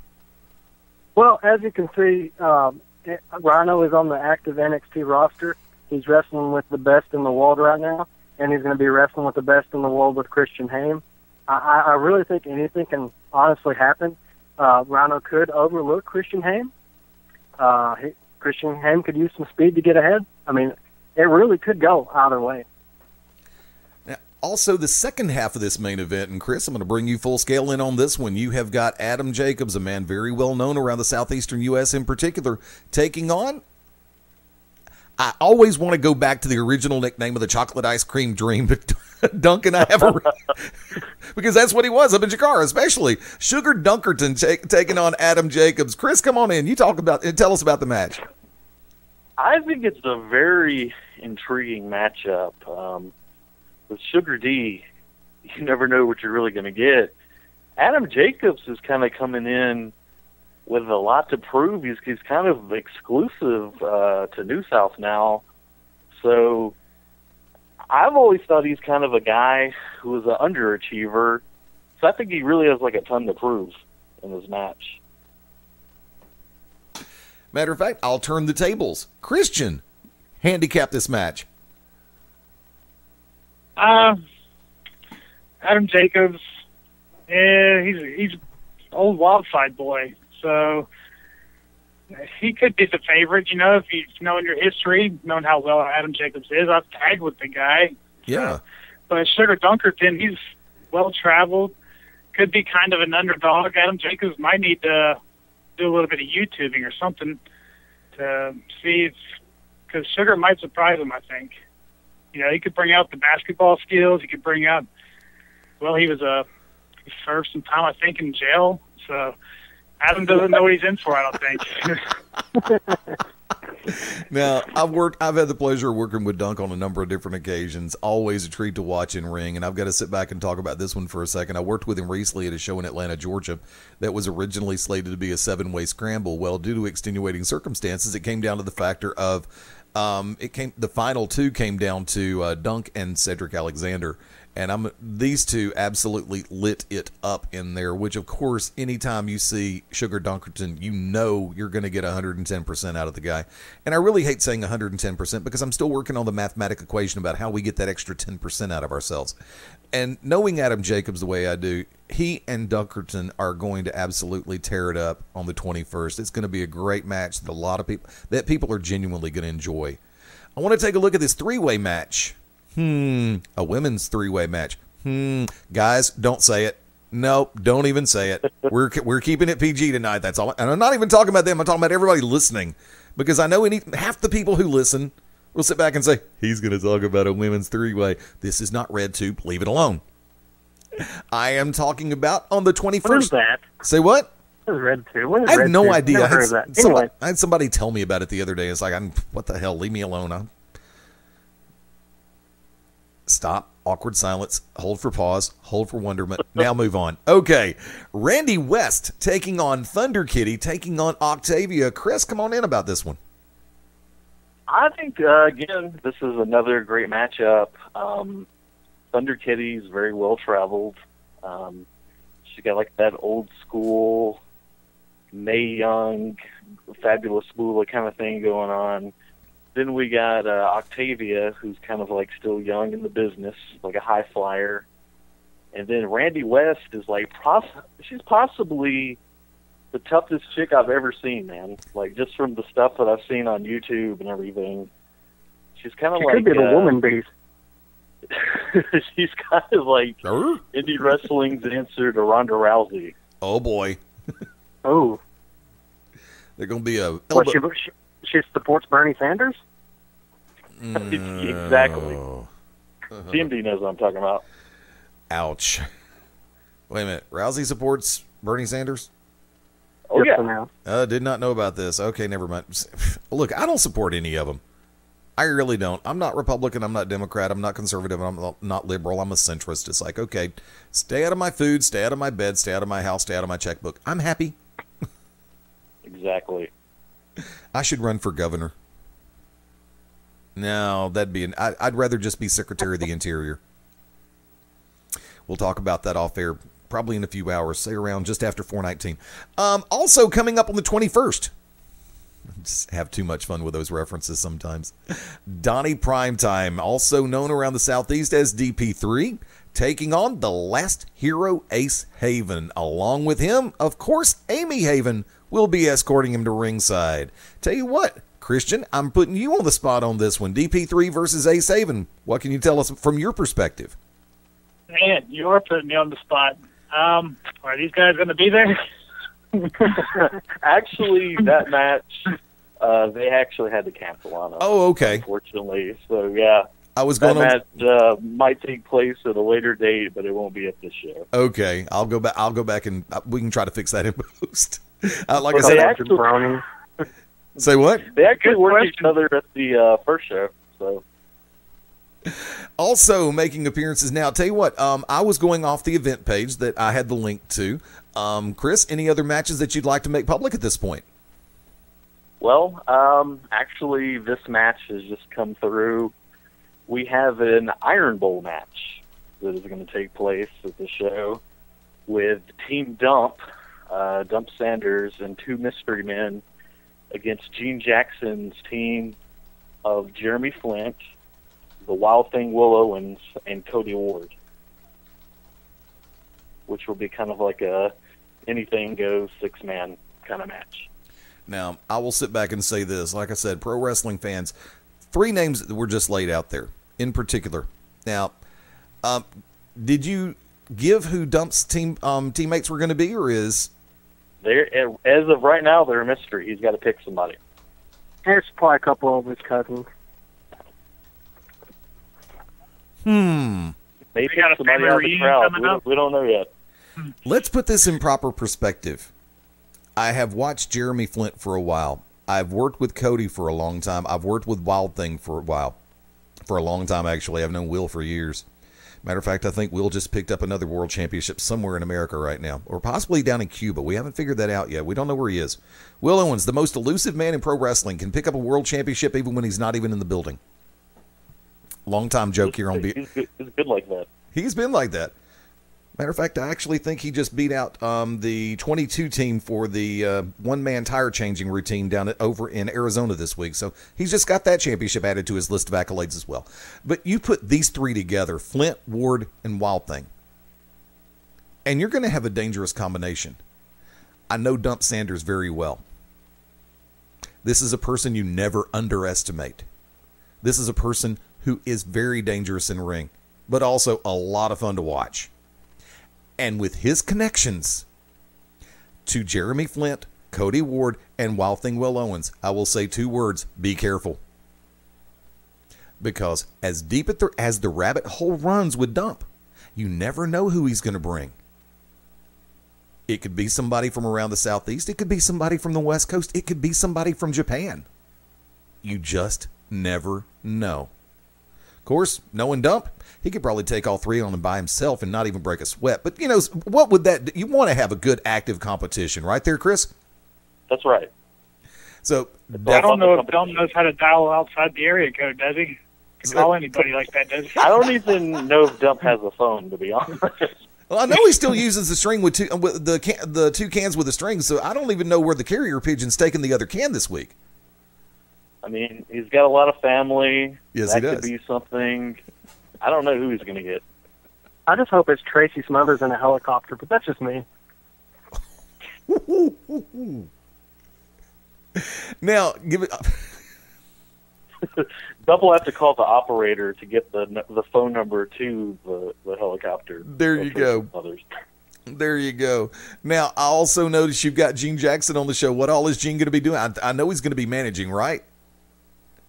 Well, as you can see, Rhino is on the active NXT roster. He's wrestling with the best in the world right now, and he's going to be wrestling with the best in the world with Christian Haim. I really think anything can honestly happen. Rhino could overlook Christian Haim. Christian Haim could use some speed to get ahead. It really could go either way. Now, also, the second half of this main event, and Chris, I'm going to bring you full scale in on this one. You have got Adam Jacobs, a man very well known around the southeastern U.S. in particular, taking on... I always want to go back to the original nickname of the Chocolate Ice Cream Dream, but Duncan, I have because that's what he was up in Chikara, especially Sugar Dunkerton taking on Adam Jacobs. Chris, come on in. Tell us about the match. I think it's a very intriguing matchup. With Sugar D, you never know what you're really going to get. Adam Jacobs is kind of coming in with a lot to prove. He's kind of exclusive to New South now. So I've always thought he's kind of a guy who was an underachiever. So I think he really has a ton to prove in this match. Matter of fact, I'll turn the tables. Christian, handicap this match. Adam Jacobs, he's old Wildside boy. So he could be the favorite, if you've known your history, known how well Adam Jacobs is. I've tagged with the guy. Yeah. But Sugar Dunkerton, he's well-traveled, could be kind of an underdog. Adam Jacobs might need to do a little bit of YouTubing or something to see because Sugar might surprise him, I think. He could bring out the basketball skills. He could bring out, he served some time, I think, in jail. So Adam doesn't know what he's in for, I don't think. Now, I've had the pleasure of working with Dunk on a number of different occasions. Always a treat to watch in ring, and I've got to sit back and talk about this one for a second. I worked with him recently at a show in Atlanta, Georgia, that was originally slated to be a 7-way scramble. Well, due to extenuating circumstances, it came down to the factor of the final 2 came down to Dunk and Cedric Alexander. And these two absolutely lit it up in there, which, of course, anytime you see Sugar Dunkerton, you're going to get 110% out of the guy. And I really hate saying 110% because I'm still working on the mathematical equation about how we get that extra 10% out of ourselves. And knowing Adam Jacobs the way I do, he and Dunkerton are going to absolutely tear it up on the 21st. It's going to be a great match that a lot of people are genuinely going to enjoy. I want to take a look at this three-way match. A women's three-way match. Guys, don't say it. Nope, don't even say it. We're keeping it PG tonight. That's all. And I'm not even talking about them. I'm talking about everybody listening, because I know half the people who listen will sit back and say, he's going to talk about a women's three-way. This is not RedTube. Leave it alone. I am talking about on the 21st. What is that? Say what? What is RedTube? I have no idea. Never heard of that. I had somebody tell me about it the other day. It's like, what the hell? Leave me alone. Stop. Awkward silence. Hold for pause. Hold for wonderment. Now move on. Okay. Randy West taking on Thunder Kitty, taking on Octavia. Chris, come on in about this one. I think, again, this is another great matchup. Thunder Kitty's very well traveled. She got like that old school Mae Young, Fabulous Moolah kind of thing going on. Then we got Octavia, who's kind of like still young in the business, like a high flyer. And then Randy West is like, she's possibly the toughest chick I've ever seen, man. Like, just from the stuff that I've seen on YouTube and everything. She's kind of like... She could be the woman beast. She's kind of like indie wrestling's answer to Ronda Rousey. Oh, boy. Oh. They're going to be a... What, she supports Bernie Sanders? Exactly. CMD knows what I'm talking about. Ouch. Wait a minute. Rousey supports Bernie Sanders? Oh, yeah. Did not know about this. Okay, never mind. Look, I don't support any of them. I really don't. I'm not Republican. I'm not Democrat. I'm not conservative. I'm not liberal. I'm a centrist. It's like, okay, stay out of my food, stay out of my bed, stay out of my house, stay out of my checkbook. I'm happy. Exactly. I should run for governor. No, that'd be I'd rather just be Secretary of the Interior. We'll talk about that off air probably in a few hours, say around just after 4:19. Also coming up on the 21st. I just have too much fun with those references sometimes. Donnie Primetime, also known around the Southeast as DP3, taking on the last hero, Ace Haven. Along with him, of course, Amy Haven will be escorting him to ringside. Tell you what, Christian, I'm putting you on the spot on this one. DP3 versus Ace Haven. What can you tell us from your perspective? Man, you are putting me on the spot. Are these guys going to be there? Actually, that match, they actually had to cancel on us. Oh, okay. Unfortunately, so yeah. I was going that match might take place at a later date, but it won't be at this show. Okay, I'll go back and we can try to fix that in post. Like I said, say what? They actually worked each other at the first show. So. Also making appearances now. Tell you what, I was going off the event page that I had the link to. Chris, any other matches that you'd like to make public at this point? Well, actually, this match has just come through. We have an Iron Bowl match that is going to take place at the show with Team Dump, Dump Sanders, and two mystery men against Gene Jackson's team of Jeremy Flint, the Wild Thing Will Owens, and Cody Ward, which will be kind of like a anything goes 6-man kind of match. Now, I will sit back and say this. Like I said, pro wrestling fans, 3 names that were just laid out there in particular. Now, did you give who Dump's teammates were going to be, or is... As of right now, they're a mystery. He's got to pick somebody. There's probably a couple of his cousins. Maybe somebody out of the crowd. We don't know yet. Let's put this in proper perspective. I have watched Jeremy Flint for a while. I've worked with Cody for a long time. I've worked with Wild Thing for a while. For a long time, actually. I've known Will for years. Matter of fact, I think Will just picked up another world championship somewhere in America right now. Or possibly down in Cuba. We haven't figured that out yet. We don't know where he is. Will Owens, the most elusive man in pro wrestling, can pick up a world championship even when he's not even in the building. Long time joke here on He's good like that. He's been like that. Matter of fact, I actually think he just beat out the 22 team for the one-man tire changing routine over in Arizona this week. So he's just got that championship added to his list of accolades as well. But you put these three together, Flint, Ward, and Wild Thing, and you're going to have a dangerous combination. I know Dump Sanders very well. This is a person you never underestimate. This is a person who is very dangerous in ring, but also a lot of fun to watch. And with his connections to Jeremy Flint, Cody Ward, and Wild Thing Will Owens, I will say two words: be careful. Because as deep as the rabbit hole runs with Dump, you never know who he's going to bring. It could be somebody from around the Southeast. It could be somebody from the West Coast. It could be somebody from Japan. You just never know. Of course, knowing Dump, he could probably take all three on him by himself and not even break a sweat. But, you know, what would that... You want to have a good active competition, right there, Chris? That's right. So I don't know if Dump knows how to dial outside the area code, does he? Can call anybody like that, does he? I don't even know if Dump has a phone, to be honest. Well, I know he still uses the string with the two cans with the string, so I don't even know where the carrier pigeon's taking the other can this week. I mean, he's got a lot of family. Yes, that he does. Could be something. I don't know who he's going to get. I just hope it's Tracy Smothers in a helicopter, but that's just me. Now, give it. Dump will have to call the operator to get the phone number to the helicopter. There you go. There you go. Now, I also noticed you've got Gene Jackson on the show. What all is Gene going to be doing? I know he's going to be managing, right?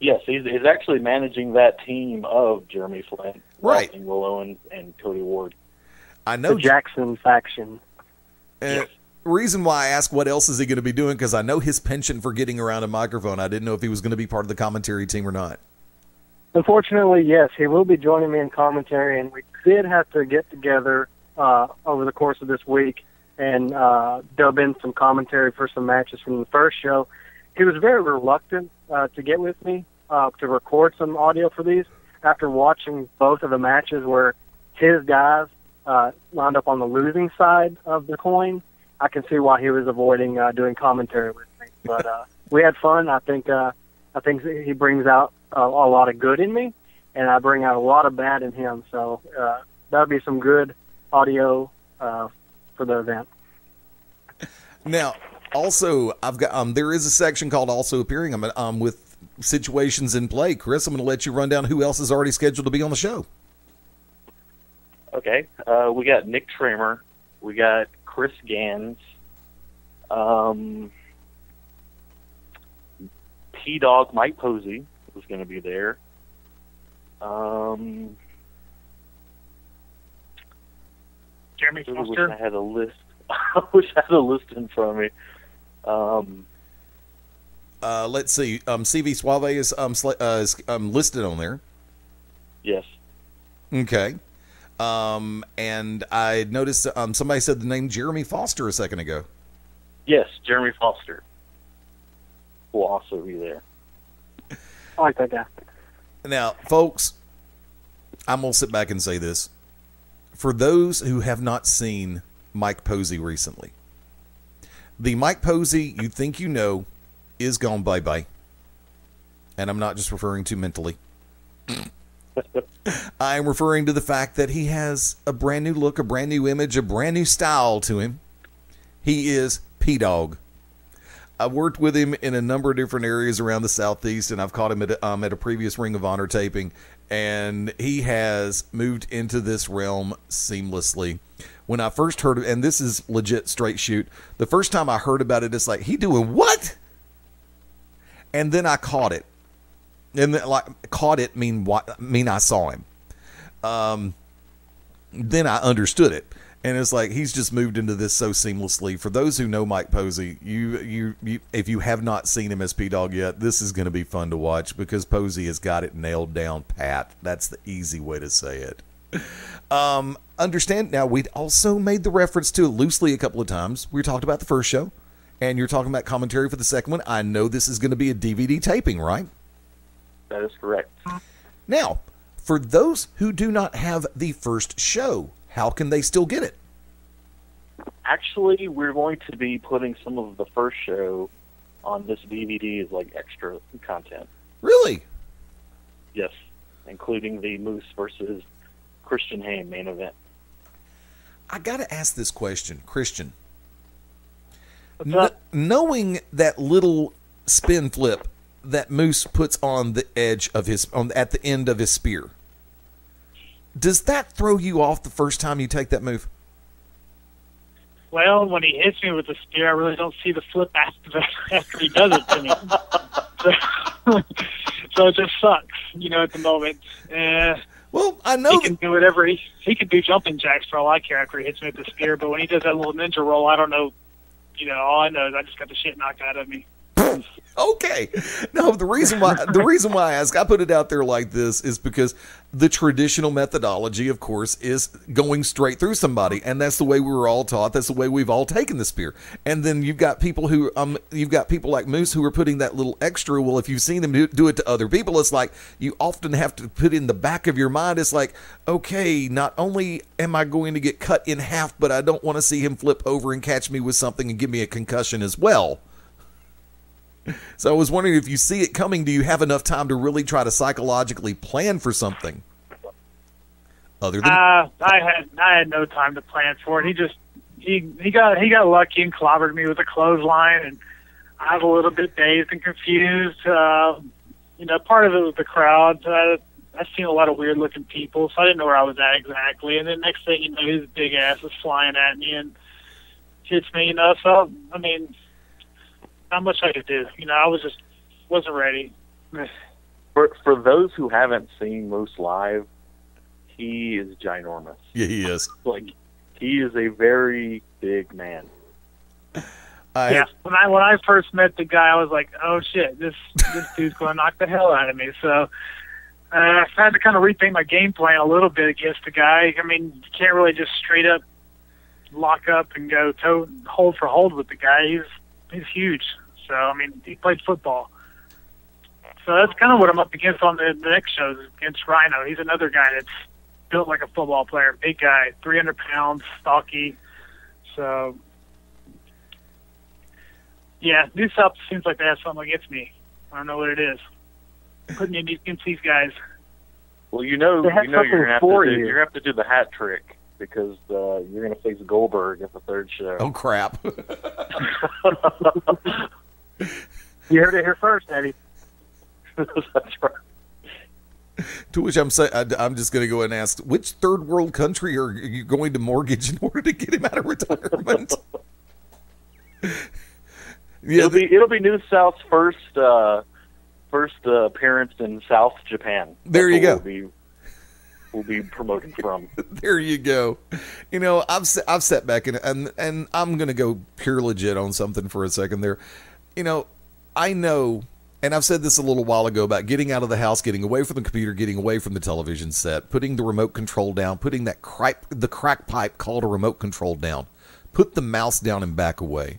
Yes, he's actually managing that team of Jeremy Flint, right, Will Owens, and Cody Ward. I know the Jackson faction. Yes. Reason why I ask what else is he going to be doing, because I know his penchant for getting around a microphone. I didn't know if he was going to be part of the commentary team or not. Unfortunately, yes, he will be joining me in commentary, and we did have to get together over the course of this week and dub in some commentary for some matches from the first show. He was very reluctant to get with me to record some audio for these after watching both of the matches where his guys wound up on the losing side of the coin. I can see why he was avoiding doing commentary with me. But we had fun. I think he brings out a lot of good in me, and I bring out a lot of bad in him. So that would be some good audio for the event. Now, also, I've got there is a section called Also Appearing. I'm with situations in play. Chris, I'm going to let you run down who else is already scheduled to be on the show. Okay. We got Nick Tramer. We got Chris Gans. P-Dog Mike Posey was going to be there. Jeremy Foster. I wish I had a list. I wish I had a list in front of me. Let's see. CV Suave is listed on there. Yes. Okay. And I noticed somebody said the name Jeremy Foster a second ago. Yes, Jeremy Foster will also be there. I like that guy. Now, folks, I'm going to sit back and say this. For those who have not seen Mike Posey recently, the Mike Posey you think you know is gone bye-bye. And I'm not just referring to mentally. I'm referring to the fact that he has a brand new look, a brand new image, a brand new style to him. He is P-Dog. I've worked with him in a number of different areas around the Southeast, and I've caught him at a previous Ring of Honor taping, and he has moved into this realm seamlessly. When I first heard it, and this is legit straight shoot, the first time I heard about it, it's like, he doing what? And then I caught it. And then, caught it mean I saw him. Then I understood it. And it's like he's just moved into this so seamlessly. For those who know Mike Posey, you if you have not seen him as P-Dog yet, this is going to be fun to watch because Posey has got it nailed down pat. That's the easy way to say it. Understand now, we'd also made the reference to it loosely a couple of times. We talked about the first show, and you're talking about commentary for the second one. I know this is going to be a DVD taping, right? That is correct. Now, for those who do not have the first show, how can they still get it? Actually, we're going to be putting some of the first show on this DVD as like extra content. Really? Yes, including the Moose versus Christian Haim main event. I got to ask this question, Christian. What's up? Knowing that little spin flip that Moose puts on the edge of at the end of his spear, does that throw you off the first time you take that move? Well, when he hits me with the spear, I really don't see the flip after he does it to me. So it just sucks, at the moment. Well, I know he can do whatever he can do jumping jacks for all I care after he hits me with the spear. But when he does that little ninja roll, I don't know. All I know is I just got the shit knocked out of me. Okay. No, the reason why I ask, I put it out there like this, is because the traditional methodology, of course, is going straight through somebody, and that's the way we were all taught. That's the way we've all taken the spear. And then you've got people like Moose who are putting that little extra. Well, if you've seen him do it to other people, it's like you often have to put in the back of your mind. It's like, okay, not only am I going to get cut in half, but I don't want to see him flip over and catch me with something and give me a concussion as well. So I was wondering, if you see it coming, do you have enough time to really try to psychologically plan for something? Other than I had no time to plan for it. He got lucky and clobbered me with a clothesline, and I was a little bit dazed and confused. Part of it was the crowd. I've seen a lot of weird looking people, so I didn't know where I was at exactly. And then next thing you know, his big ass was flying at me and hits me. So I mean, not much I could do. I wasn't ready. For those who haven't seen Moose live, he is ginormous. Yeah, he is. He is a very big man. Yeah. When I first met the guy, I was like, oh shit, this dude's going to knock the hell out of me. So I had to kind of rethink my game plan a little bit against the guy. I mean, you can't really just straight up lock up and go hold for hold with the guy. He's huge. So, I mean, he played football. So that's kind of what I'm up against on the next shows, against Rhino. He's another guy that's built like a football player. Big guy, 300 pounds, stocky. So, yeah, New South seems like they have something against me. I don't know what it is. Putting me against these guys. Well, you're going to have to do the hat trick, because you're going to face Goldberg at the third show. Oh, crap. You heard it here first, Eddie. That's right. To which I'm just going to go and ask, which third world country are you going to mortgage in order to get him out of retirement? Yeah, it'll be New South's first appearance in South Japan. There you go. We'll be promoting from. There you go. I've sat back and I'm going to go pure legit on something for a second there. I know, and I've said this a little while ago about getting out of the house, getting away from the computer, getting away from the television set, putting the remote control down, putting the crack pipe called a remote control down, put the mouse down and back away.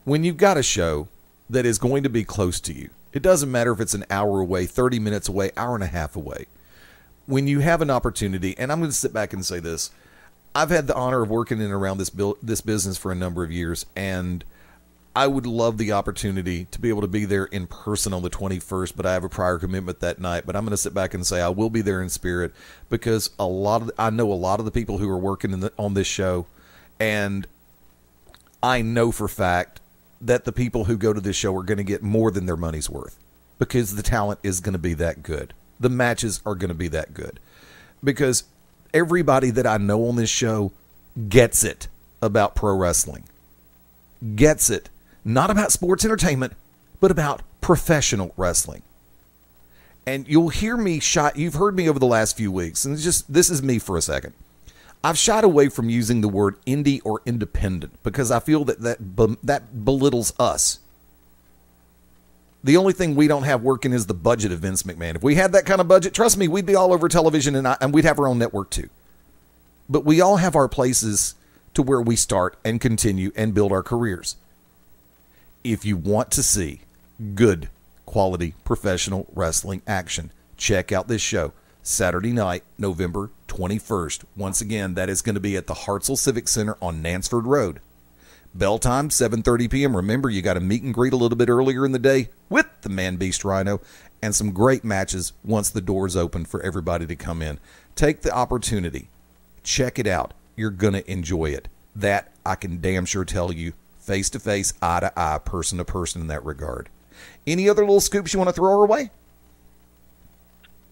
When you've got a show that is going to be close to you, it doesn't matter if it's an hour away, 30 minutes away, hour and a half away. When you have an opportunity, and I'm going to sit back and say this, I've had the honor of working in and around this business for a number of years, and I would love the opportunity to be able to be there in person on the 21st, but I have a prior commitment that night. But I'm going to sit back and say I will be there in spirit, because I know a lot of the people who are working on this show, and I know for fact that the people who go to this show are going to get more than their money's worth, because the talent is going to be that good. The matches are going to be that good, because everybody that I know on this show gets it about pro wrestling. Gets it. Not about sports entertainment, but about professional wrestling. And you'll hear me you've heard me over the last few weeks, and this is me for a second. I've shied away from using the word indie or independent, because I feel that belittles us. The only thing we don't have working is the budget of Vince McMahon. If we had that kind of budget, trust me, we'd be all over television, and we'd have our own network too. But we all have our places to where we start and continue and build our careers. If you want to see good quality professional wrestling action, check out this show, Saturday night, November 21st. Once again, that is going to be at the Hartzell Civic Center on Nansford Road. Bell time, 7:30 p.m. Remember, you got to meet and greet a little bit earlier in the day with the Man Beast Rhino, and some great matches once the doors open for everybody to come in. Take the opportunity. Check it out. You're going to enjoy it. That I can damn sure tell you, face to face, eye to eye, person to person in that regard. Any other little scoops you want to throw our way?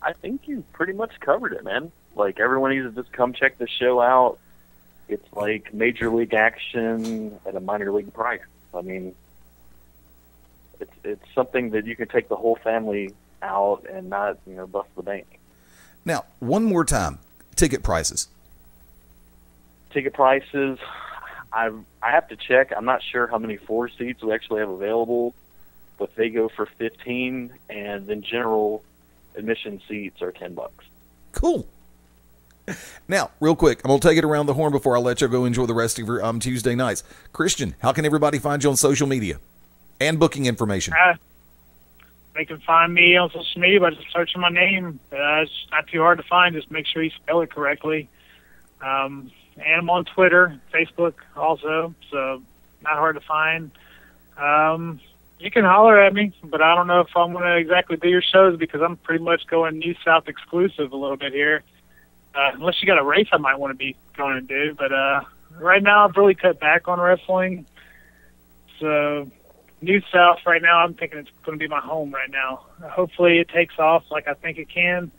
I think you pretty much covered it, man. Like, everyone needs to just come check the show out. It's like major league action at a minor league price. I mean, it's something that you can take the whole family out and not, bust the bank. Now, one more time, ticket prices. Ticket prices, I have to check. I'm not sure how many 4 seats we actually have available, but they go for $15, and then general admission seats are $10. Cool. Now, real quick, I'm going to take it around the horn before I let you go enjoy the rest of your Tuesday nights. Christian, how can everybody find you on social media and booking information? They can find me on social media by just searching my name. It's not too hard to find. Just make sure you spell it correctly. And I'm on Twitter, Facebook also, so not hard to find. You can holler at me, but I don't know if I'm going to exactly do your shows because I'm pretty much going New South exclusive a little bit here. Unless you got a race I might want to be going to do. But right now I've really cut back on wrestling. So New South right now, I'm thinking it's going to be my home right now. Hopefully it takes off like I think it can.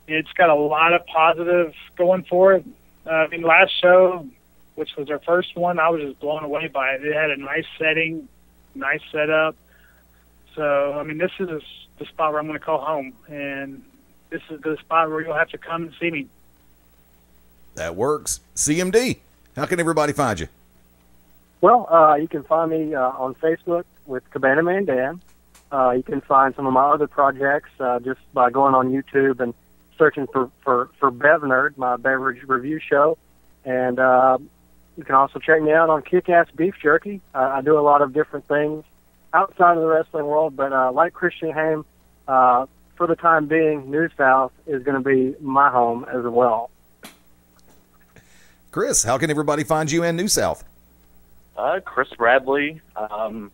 It's got a lot of positive going for it. Last show, which was our first one, I was just blown away by it. It had a nice setting, nice setup. So, this is the spot where I'm going to call home. And this is the spot where you'll have to come and see me. That works. CMD, how can everybody find you? Well, you can find me on Facebook with Cabana Man Dan. You can find some of my other projects just by going on YouTube and searching for Bev Nerd, my beverage review show. And you can also check me out on Kick-Ass Beef Jerky. I do a lot of different things outside of the wrestling world, but like Christian Haim, for the time being, New South is going to be my home as well. Chris, how can everybody find you and New South? Chris Bradley on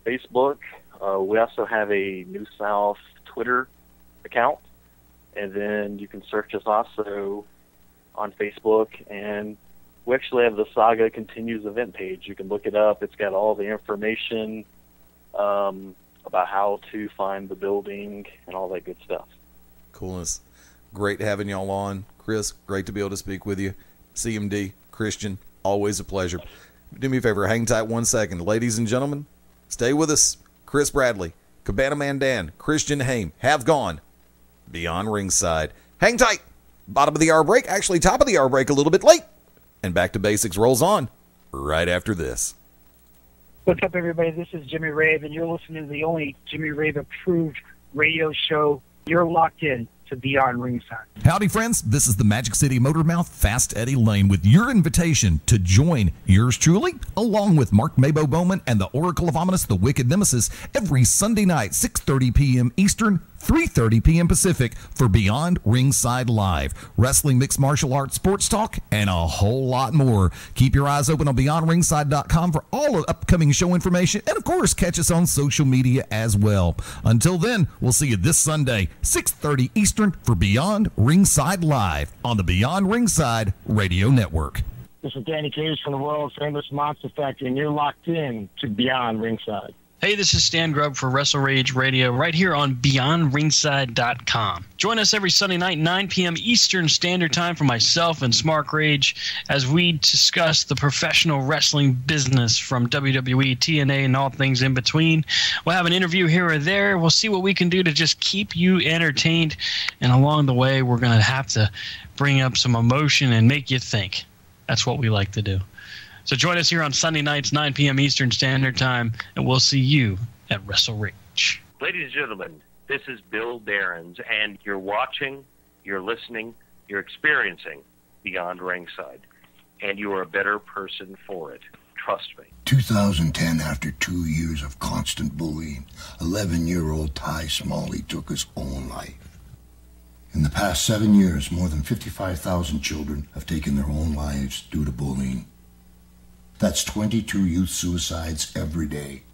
Facebook. We also have a New South Twitter account. And then you can search us also on Facebook. And we actually have the Saga Continues event page. You can look it up. It's got all the information about how to find the building and all that good stuff. Coolness. Great having y'all on. Chris, great to be able to speak with you. CMD, Christian, always a pleasure. Do me a favor, hang tight 1 second. Ladies and gentlemen, stay with us. Chris Bradley, Cabana Man Dan, Christian Haim have gone beyond ringside. Hang tight. Bottom of the hour break, actually top of the hour break a little bit late. And Back to Basics rolls on right after this. What's up, everybody? This is Jimmy Rave, and you're listening to the only Jimmy Rave approved radio show. You're locked in to Beyond Ringside. Howdy, friends. This is the Magic City Motor Mouth, Fast Eddie Layne, with your invitation to join yours truly, along with Mark Mabo Bowman and the Oracle of Ominous, the Wicked Nemesis, every Sunday night, 6:30 p.m. Eastern, 3:30 p.m. Pacific, for Beyond Ringside Live. Wrestling, mixed martial arts, sports talk, and a whole lot more. Keep your eyes open on BeyondRingside.com for all of upcoming show information, and of course, catch us on social media as well. Until then, we'll see you this Sunday, 6:30 Eastern, for Beyond Ringside Live on the Beyond Ringside Radio Network. This is Danny Cage from the world famous Monster Factory, and you're locked in to Beyond Ringside. Hey, this is Stan Grubb for Wrestle Rage Radio right here on BeyondRingside.com. Join us every Sunday night, 9 p.m. Eastern Standard Time for myself and Smart Rage as we discuss the professional wrestling business from WWE, TNA, and all things in between. We'll have an interview here or there. We'll see what we can do to just keep you entertained. And along the way, we're going to have to bring up some emotion and make you think. That's what we like to do. So join us here on Sunday nights, 9 p.m. Eastern Standard Time, and we'll see you at Wrestle Rage. Ladies and gentlemen, this is Bill Behrens, and you're watching, you're listening, you're experiencing Beyond Ringside, and you are a better person for it. Trust me. 2010, after 2 years of constant bullying, 11-year-old Ty Smalley took his own life. In the past 7 years, more than 55,000 children have taken their own lives due to bullying. That's 22 youth suicides every day.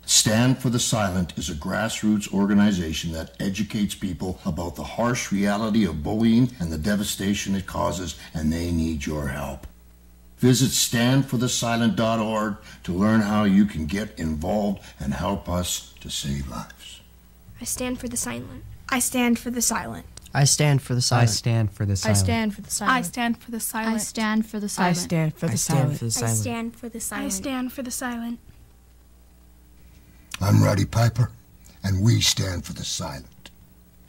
Stand for the Silent is a grassroots organization that educates people about the harsh reality of bullying and the devastation it causes, and they need your help. Visit standforthesilent.org to learn how you can get involved and help us to save lives. I stand for the silent. I stand for the silent. I stand for the silent. I stand for the silent. I stand for the silent. I stand for the silent. I stand for the silent. I stand for the silent. I stand for the silent. I stand for the silent. I'm Roddy Piper, and we stand for the silent.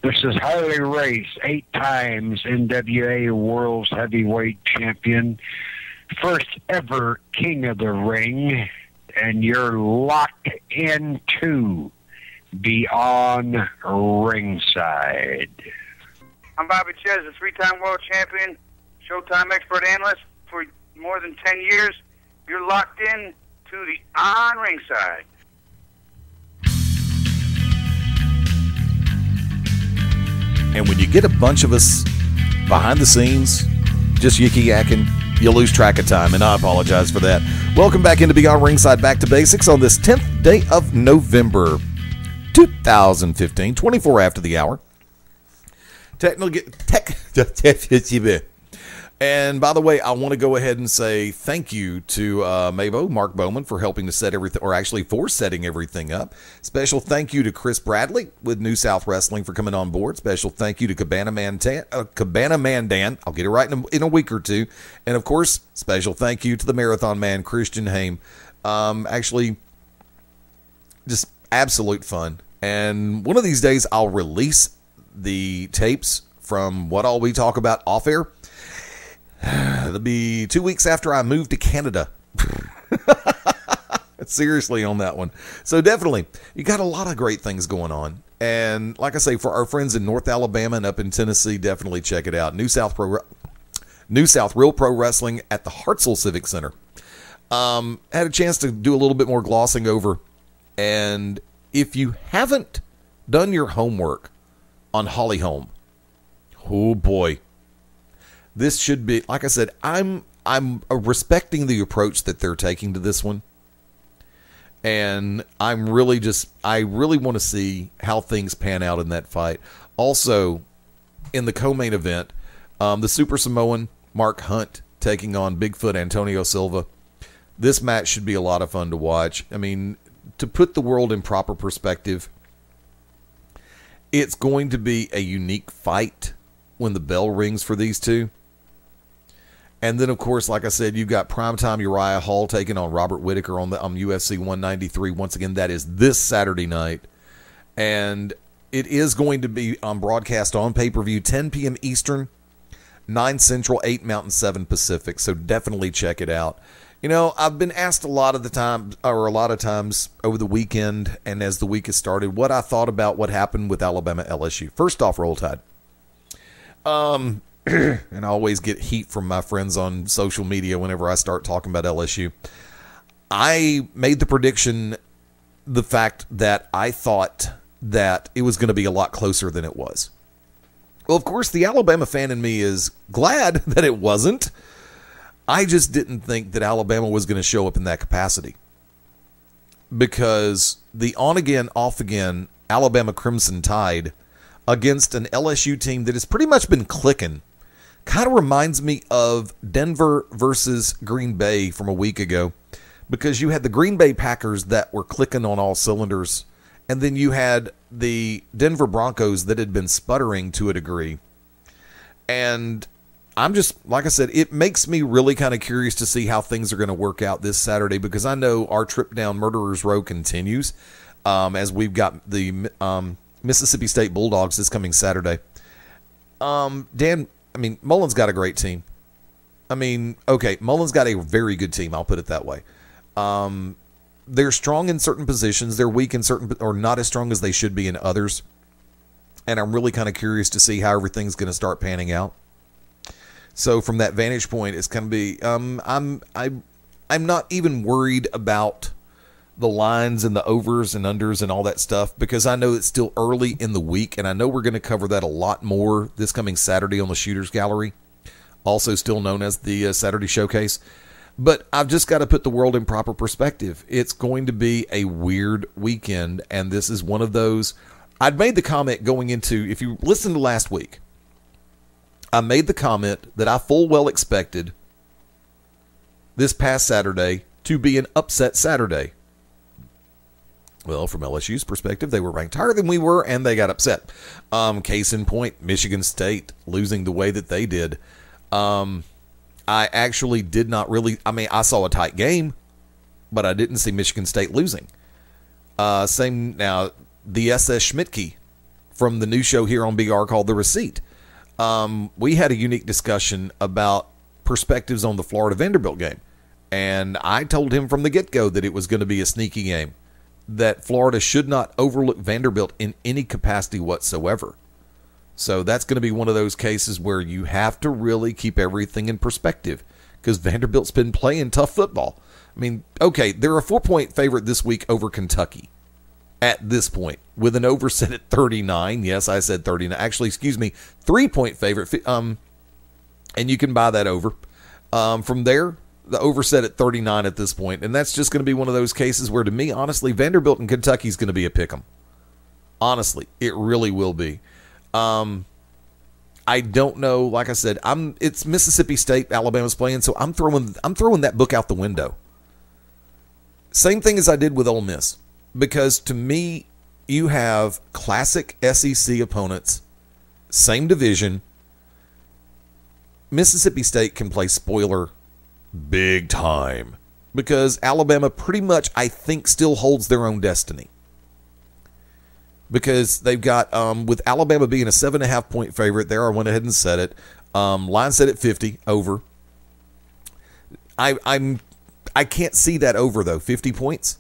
This is Harley Race, 8 times NWA World's Heavyweight Champion, first ever King of the Ring, and you're locked into Beyond Ringside. I'm Bobby Ches, a 3-time world champion, Showtime expert analyst for more than 10 years. You're locked in to the On Ringside. And when you get a bunch of us behind the scenes, just yicky-yakking, you lose track of time, and I apologize for that. Welcome back into Beyond Ringside, Back to Basics on this 10th day of November, 2015, 24 after the hour. And by the way, I want to go ahead and say thank you to Mavo, Mark Bowman, for helping to set everything, or actually for setting everything up. Special thank you to Chris Bradley with New South Wrestling for coming on board. Special thank you to Cabana Man Dan. I'll get it right in a week or two. And of course, special thank you to the Marathon Man, Christian Haim. Actually, just absolute fun. And one of these days, I'll release the tapes from what all we talk about off air. It'll be 2 weeks after I move to Canada. Seriously on that one. So definitely, you got a lot of great things going on. And like I say, for our friends in North Alabama and up in Tennessee, definitely check it out. New South Real Pro Wrestling at the Hartselle Civic Center. Had a chance to do a little bit more glossing over. And if you haven't done your homework on Holly Holm, oh boy. This should be, like I said, I'm respecting the approach that they're taking to this one. And I really want to see how things pan out in that fight. Also, in the co-main event, the Super Samoan Mark Hunt taking on Bigfoot Antonio Silva. This match should be a lot of fun to watch. I mean, to put the world in proper perspective, it's going to be a unique fight when the bell rings for these two. And then, of course, like I said, you've got primetime Uriah Hall taking on Robert Whittaker on UFC 193. Once again, that is this Saturday night. And it is going to be on broadcast on pay-per-view, 10 p.m. Eastern, 9 Central, 8 Mountain, 7 Pacific. So definitely check it out. You know, I've been asked a lot of times over the weekend and as the week has started, what I thought about what happened with Alabama LSU. First off, Roll Tide. And I always get heat from my friends on social media whenever I start talking about LSU. I made the prediction, the fact that I thought that it was going to be a lot closer than it was. Well, of course, the Alabama fan in me is glad that it wasn't. I just didn't think that Alabama was going to show up in that capacity. Because the on-again, off-again Alabama Crimson Tide against an LSU team that has pretty much been clicking kind of reminds me of Denver versus Green Bay from a week ago, because you had the Green Bay Packers that were clicking on all cylinders, and then you had the Denver Broncos that had been sputtering to a degree. And I'm just, like I said, it makes me really kind of curious to see how things are going to work out this Saturday, because I know our trip down Murderers Row continues as we've got the Mississippi State Bulldogs this coming Saturday. Dan, I mean, Mullen's got a great team. I mean, okay, Mullen's got a very good team. I'll put it that way. They're strong in certain positions. They're weak in certain, or not as strong as they should be in others. And I'm really kind of curious to see how everything's going to start panning out. So from that vantage point, it's going to be, I'm not even worried about the lines and the overs and unders and all that stuff, because I know it's still early in the week, and I know we're going to cover that a lot more this coming Saturday on the Shooters Gallery, also still known as the Saturday Showcase. But I've just got to put the world in proper perspective. It's going to be a weird weekend, and this is one of those. I'd made the comment going into, if you listened to last week, I made the comment that I full well expected this past Saturday to be an upset Saturday. Well, from LSU's perspective, they were ranked higher than we were, and they got upset. Case in point, Michigan State losing the way that they did. I actually did not really, I saw a tight game, but I didn't see Michigan State losing. Same now, the SS Schmidtke from the new show here on BR called The Receipt. We had a unique discussion about perspectives on the Florida Vanderbilt game. And I told him from the get-go that it was going to be a sneaky game, that Florida should not overlook Vanderbilt in any capacity whatsoever. So that's going to be one of those cases where you have to really keep everything in perspective, because Vanderbilt's been playing tough football. I mean, okay, they're a 4-point favorite this week over Kentucky at this point, with an over set at 39. Yes, I said 39. Actually, 3-point favorite. And you can buy that over. From there, the over set at 39 at this point. And that's just going to be one of those cases where, to me, honestly, Vanderbilt and Kentucky is going to be a pick'em. Honestly, it really will be. I don't know. Like I said, it's Mississippi State, Alabama's playing, so I'm throwing that book out the window. Same thing as I did with Ole Miss, because to me, you have classic SEC opponents, same division. Mississippi State can play spoiler big time, because Alabama pretty much, I think, still holds their own destiny. Because they've got, with Alabama being a 7.5-point favorite, there I went ahead and said it. Line set at 50, over. I can't see that over, though, 50 points.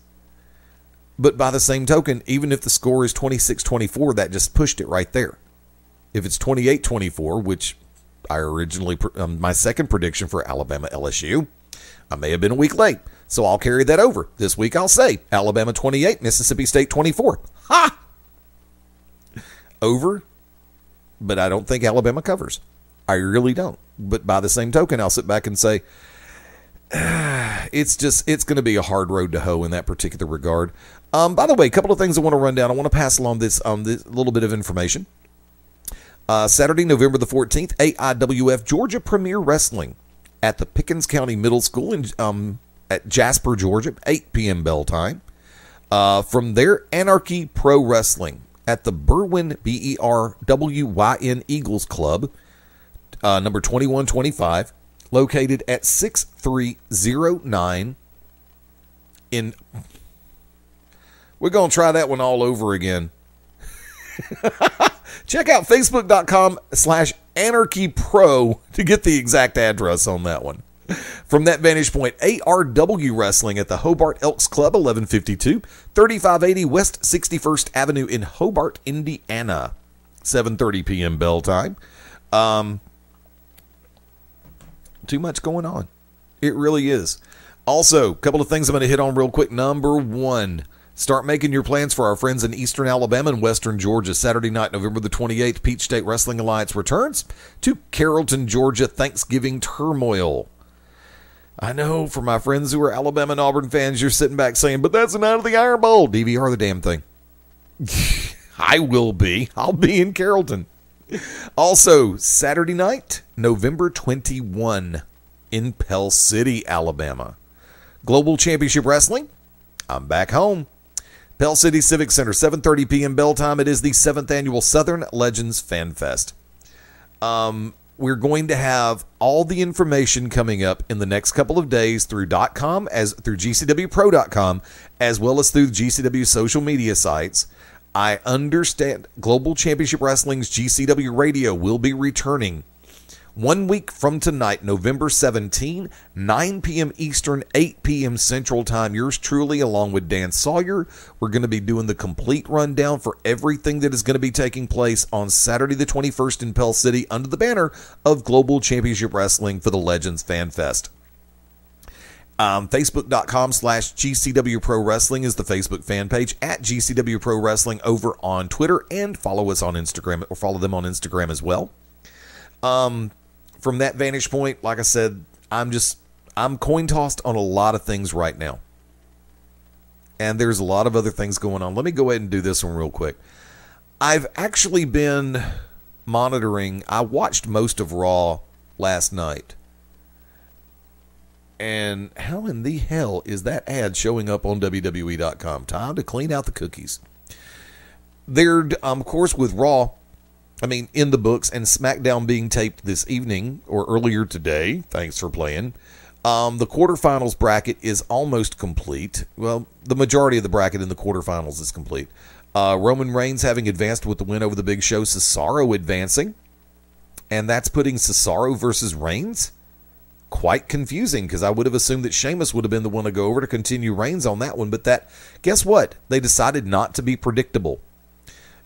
But by the same token, even if the score is 26-24, that just pushed it right there. If it's 28-24, which I originally, my second prediction for Alabama LSU, I may have been a week late, so I'll carry that over. This week I'll say Alabama 28, Mississippi State 24. Ha! Over, but I don't think Alabama covers. I really don't. But by the same token, I'll sit back and say, it's going to be a hard road to hoe in that particular regard. By the way, a couple of things I want to run down. I want to pass along this little bit of information. Saturday, November the 14th, AIWF Georgia Premier Wrestling at the Pickens County Middle School at Jasper, Georgia, 8 p.m. bell time. From there, Anarchy Pro Wrestling at the Berwyn, BERWYN Eagles Club, number 2125, located at 6309 in... We're going to try that one all over again. Check out facebook.com/anarchypro to get the exact address on that one. From that vantage point, ARW Wrestling at the Hobart Elks Club, 1152, 3580 West 61st Avenue in Hobart, Indiana, 7:30 p.m. bell time. Too much going on. It really is. Also, a couple of things I'm going to hit on real quick. Number one, start making your plans for our friends in Eastern Alabama and Western Georgia. Saturday night, November the 28th, Peach State Wrestling Alliance returns to Carrollton, Georgia, Thanksgiving Turmoil. I know, for my friends who are Alabama and Auburn fans, you're sitting back saying, but that's an Out of the Iron Bowl. DVR the damn thing. I will be. I'll be in Carrollton. Also, Saturday night, November 21, in Pell City, Alabama. Global Championship Wrestling. I'm back home. Pell City Civic Center, 7:30 p.m. bell time. It is the 7th annual Southern Legends Fan Fest. We're going to have all the information coming up in the next couple of days through .com, through GCWPro.com, as well as through GCW social media sites. I understand Global Championship Wrestling's GCW Radio will be returning 1 week from tonight, November 17, 9 p.m. Eastern, 8 p.m. Central Time. Yours truly, along with Dan Sawyer, we're going to be doing the complete rundown for everything that is going to be taking place on Saturday the 21st in Pell City under the banner of Global Championship Wrestling for the Legends Fan Fest. Facebook.com/GCW Pro Wrestling is the Facebook fan page, at GCW Pro Wrestling over on Twitter, and follow us on Instagram, or follow them on Instagram as well. From that vantage point, like I said, I'm coin tossed on a lot of things right now. And there's a lot of other things going on. Let me go ahead and do this one real quick. I've actually been monitoring. I watched most of Raw last night. And how in the hell is that ad showing up on WWE.com? Time to clean out the cookies. They're, of course, with Raw, in the books, and SmackDown being taped this evening or earlier today. Thanks for playing. The quarterfinals bracket is almost complete. Well, the majority of the bracket in the quarterfinals is complete. Roman Reigns having advanced with the win over the Big Show. Cesaro advancing. And that's putting Cesaro versus Reigns. Quite confusing, because I would have assumed that Sheamus would have been the one to go over to continue Reigns on that one. But guess what? They decided not to be predictable.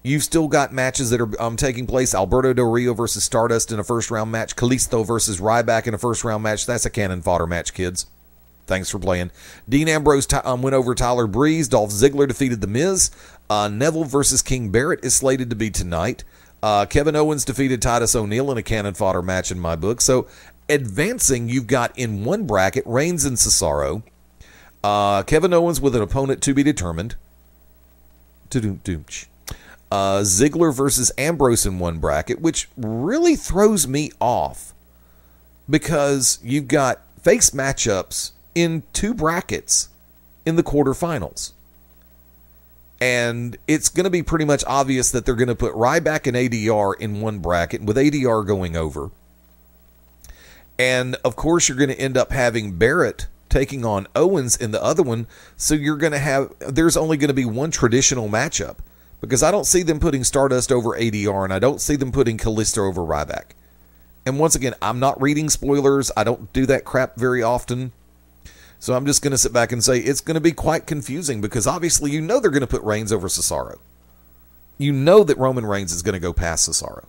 You've still got matches that are taking place. Alberto Del Rio versus Stardust in a first-round match. Kalisto versus Ryback in a first-round match. That's a cannon fodder match, kids. Thanks for playing. Dean Ambrose went over Tyler Breeze. Dolph Ziggler defeated The Miz. Neville versus King Barrett is slated to be tonight. Kevin Owens defeated Titus O'Neil in a cannon fodder match in my book. So, advancing, you've got in one bracket Reigns and Cesaro. Kevin Owens with an opponent to be determined. Ziggler versus Ambrose in one bracket, which really throws me off because you've got face matchups in two brackets in the quarterfinals. And it's going to be pretty much obvious that they're going to put Ryback and ADR in one bracket, with ADR going over. And, of course, you're going to end up having Barrett taking on Owens in the other one. So you're going to have, there's only going to be one traditional matchup. Because I don't see them putting Stardust over ADR, and I don't see them putting Kalisto over Ryback. And once again, I'm not reading spoilers. I don't do that crap very often. So I'm just going to sit back and say it's going to be quite confusing, because obviously you know they're going to put Reigns over Cesaro. You know that Roman Reigns is going to go past Cesaro.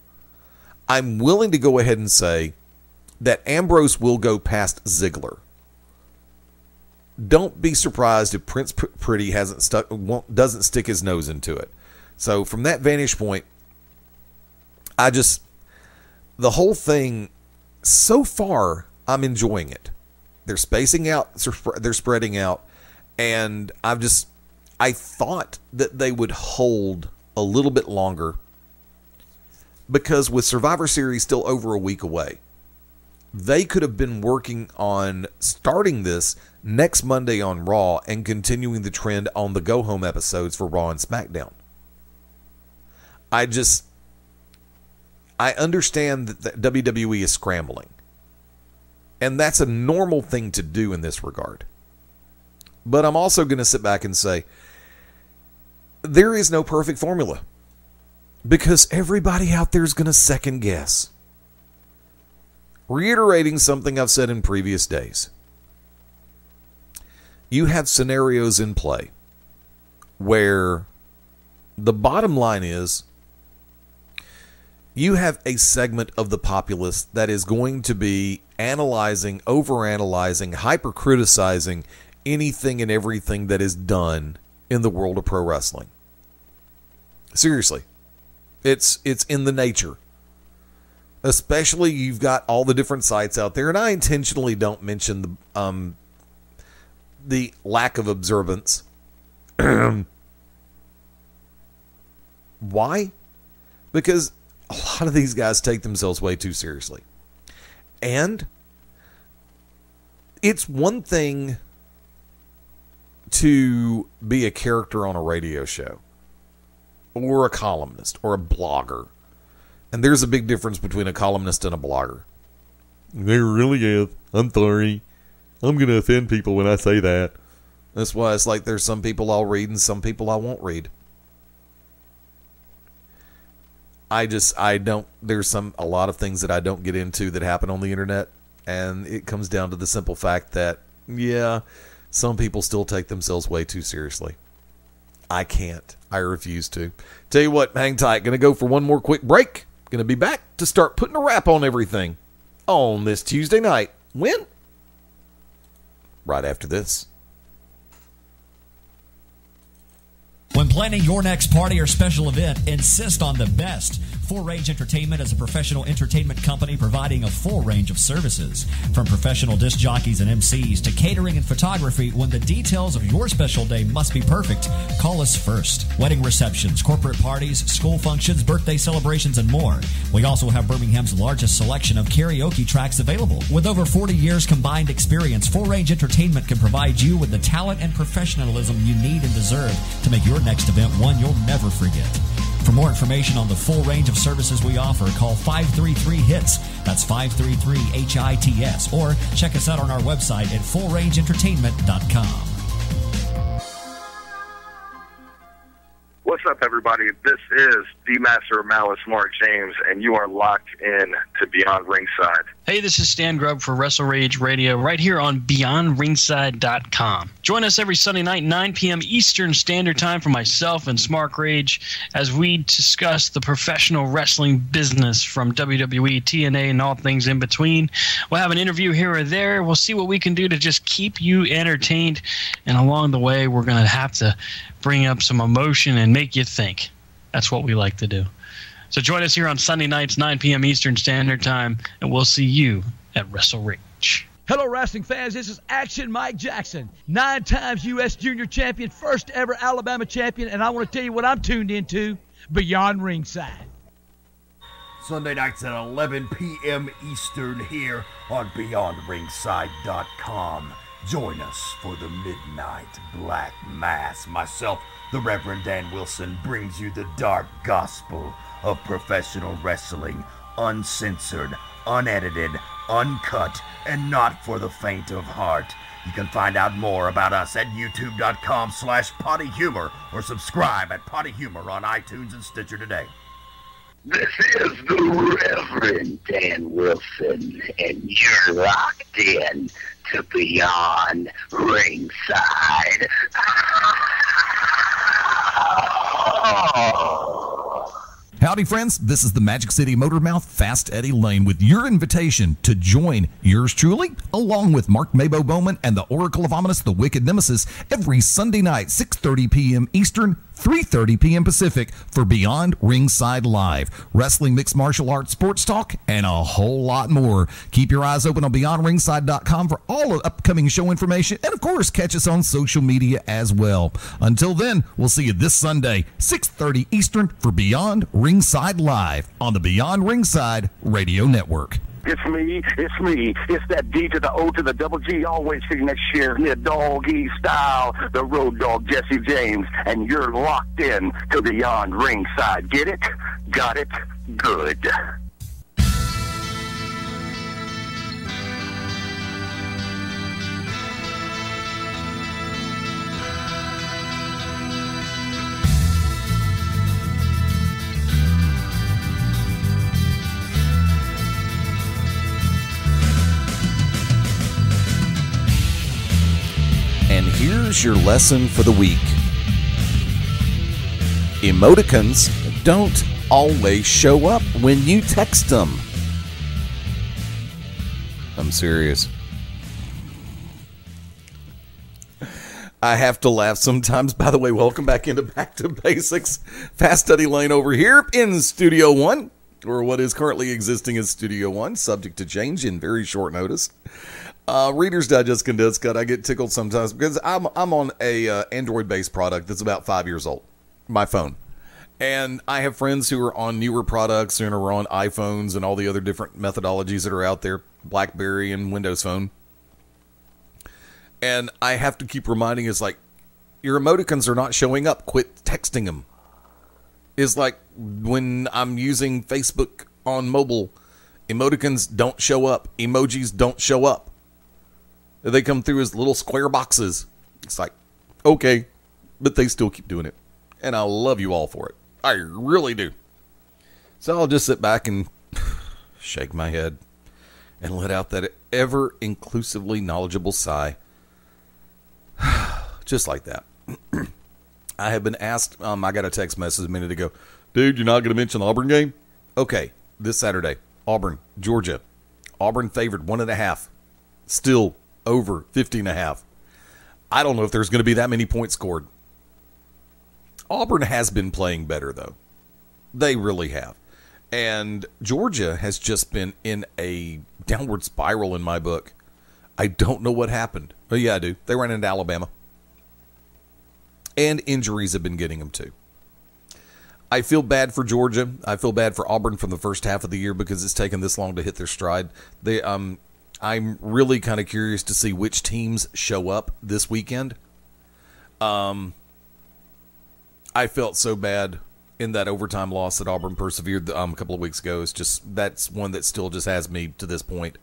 I'm willing to go ahead and say that Ambrose will go past Ziggler. Don't be surprised if Prince Pretty doesn't stick his nose into it. So from that vantage point, the whole thing, so far, I'm enjoying it. They're spacing out, they're spreading out, and I thought that they would hold a little bit longer, because with Survivor Series still over a week away, they could have been working on starting this next Monday on Raw and continuing the trend on the go-home episodes for Raw and SmackDown. I understand that WWE is scrambling. And that's a normal thing to do in this regard. But I'm also going to sit back and say, there is no perfect formula. Because everybody out there is going to second guess. Reiterating something I've said in previous days. You have scenarios in play where the bottom line is, you have a segment of the populace that is going to be analyzing, overanalyzing, hyper-criticizing anything and everything that is done in the world of pro wrestling. Seriously. It's in the nature. Especially, you've got all the different sites out there, and I intentionally don't mention the lack of observance. Why? Because a lot of these guys take themselves way too seriously. And it's one thing to be a character on a radio show, or a columnist, or a blogger. And there's a big difference between a columnist and a blogger. There really is. I'm sorry. I'm going to offend people when I say that. That's why it's like there's some people I'll read and some people I won't read. there's a lot of things that I don't get into that happen on the internet, and it comes down to the simple fact that, yeah, some people still take themselves way too seriously. I can't. I refuse to. Tell you what, hang tight. Gonna go for one more quick break. Gonna be back to start putting a wrap on everything on this Tuesday night. When? right after this. When planning your next party or special event, insist on the best. Full Range Entertainment is a professional entertainment company providing a full range of services. From professional disc jockeys and MCs to catering and photography, when the details of your special day must be perfect, call us first. Wedding receptions, corporate parties, school functions, birthday celebrations, and more. We also have Birmingham's largest selection of karaoke tracks available. With over 40 years combined experience, Full Range Entertainment can provide you with the talent and professionalism you need and deserve to make your next event one you'll never forget. For more information on the full range of services we offer, call 533-HITS. That's 533-HITS. Or check us out on our website at fullrangeentertainment.com. What's up, everybody? This is the Master of Malice, Mark James, and you are locked in to Beyond Ringside. Hey, this is Stan Grubb for Wrestle Rage Radio right here on BeyondRingside.com. Join us every Sunday night, 9 p.m. Eastern Standard Time for myself and Smart Rage as we discuss the professional wrestling business from WWE, TNA, and all things in between. We'll have an interview here or there. We'll see what we can do to just keep you entertained. And along the way, we're going to have to bring up some emotion and make you think. That's what we like to do. So join us here on Sunday nights, 9 p.m. Eastern Standard Time, and we'll see you at Wrestle Rage. Hello, wrestling fans. This is Action Mike Jackson, 9 times U.S. Junior Champion, first ever Alabama champion, and I want to tell you what I'm tuned into, Beyond Ringside. Sunday nights at 11 p.m. Eastern here on BeyondRingside.com. Join us for the Midnight Black Mass. Myself, the Reverend Dan Wilson, brings you the dark gospel of professional wrestling, uncensored, unedited, uncut, and not for the faint of heart. You can find out more about us at youtube.com/pottyhumor or subscribe at Potty Humor on iTunes and Stitcher today. This is the Reverend Dan Wilson, and you're locked in to Beyond Ringside. Howdy, friends. This is the Magic City Motor Mouth, Fast Eddie Layne, with your invitation to join yours truly, along with Mark Mabo Bowman and the Oracle of Ominous, the Wicked Nemesis, every Sunday night, 6:30 p.m. Eastern, 3:30 p.m. Pacific, for Beyond Ringside Live. Wrestling, mixed martial arts, sports talk, and a whole lot more. Keep your eyes open on BeyondRingside.com for all of upcoming show information, and of course, catch us on social media as well. Until then, we'll see you this Sunday, 6:30 Eastern, for Beyond Ringside Live on the Beyond Ringside Radio Network. It's me. It's that D to the O to the double G. Always sitting next year near doggy style, the road dog Jesse James, and you're locked in to Beyond Ringside. Get it? Got it? Good. And here's your lesson for the week. Emoticons don't always show up when you text them. I'm serious. I have to laugh sometimes. By the way, welcome back into Back to Basics. Fast Eddie Layne over here in Studio One, or what is currently existing as Studio One, subject to change in very short notice. Reader's Digest Condensed Cut. I get tickled sometimes because I'm on a Android-based product that's about 5 years old, my phone. And I have friends who are on newer products and are on iPhones and all the other different methodologies that are out there, BlackBerry and Windows Phone. And I have to keep reminding us, like, your emoticons are not showing up. Quit texting them. It's like when I'm using Facebook on mobile, emoticons don't show up. Emojis don't show up. They come through as little square boxes. It's like, okay, but they still keep doing it. And I love you all for it. I really do. So I'll just sit back and shake my head and let out that ever-inclusively knowledgeable sigh. Just like that. I have been asked, I got a text message a minute ago. Dude, you're not going to mention the Auburn game? Okay, this Saturday, Auburn, Georgia. Auburn favored 1.5. Still over 50.5. I don't know if there's going to be that many points scored. Auburn has been playing better, though. They really have. And Georgia has just been in a downward spiral in my book. I don't know what happened. Oh, yeah, I do. They ran into Alabama. And injuries have been getting them, too. I feel bad for Georgia. I feel bad for Auburn from the first half of the year because it's taken this long to hit their stride. I'm really kind of curious to see which teams show up this weekend. I felt so bad in that overtime loss that Auburn persevered a couple of weeks ago. It's just, that's one that still just has me to this point.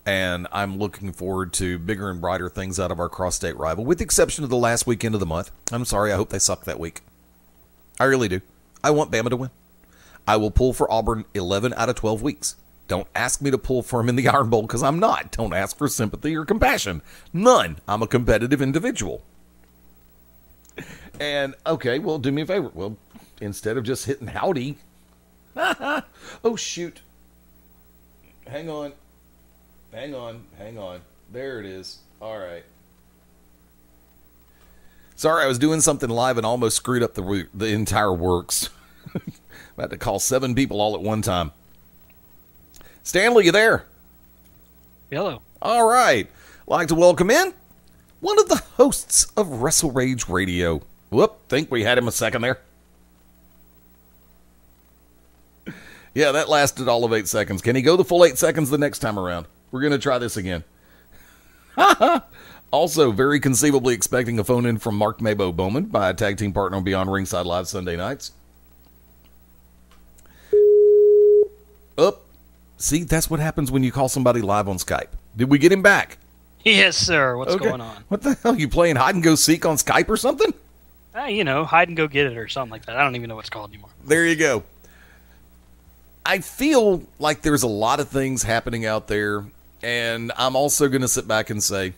And I'm looking forward to bigger and brighter things out of our cross-state rival, with the exception of the last weekend of the month. I'm sorry, I hope they suck that week. I really do. I want Bama to win. I will pull for Auburn 11 out of 12 weeks. Don't ask me to pull for him in the Iron Bowl, because I'm not. Don't ask for sympathy or compassion. None. I'm a competitive individual. And, okay, well, do me a favor. Well, instead of just hitting howdy. Oh, shoot. Hang on. There it is. All right. Sorry, I was doing something live and almost screwed up the entire works. I had to call 7 people all at one time. Stanley, you there? Hello. All right. I'd like to welcome in one of the hosts of Wrestle Rage Radio. Whoop, think we had him a second there. Yeah, that lasted all of 8 seconds. Can he go the full 8 seconds the next time around? We're going to try this again. Also, very conceivably expecting a phone in from Mark Mabo Bowman, by a tag team partner on Beyond Ringside Live Sunday nights. Up. See, that's what happens when you call somebody live on Skype. Did we get him back? Yes, sir. What's going on? What the hell? You playing hide and go seek on Skype or something? Hide and go get it or something like that. I don't even know what it's called anymore. There you go. I feel like there's a lot of things happening out there, and I'm also going to sit back and say,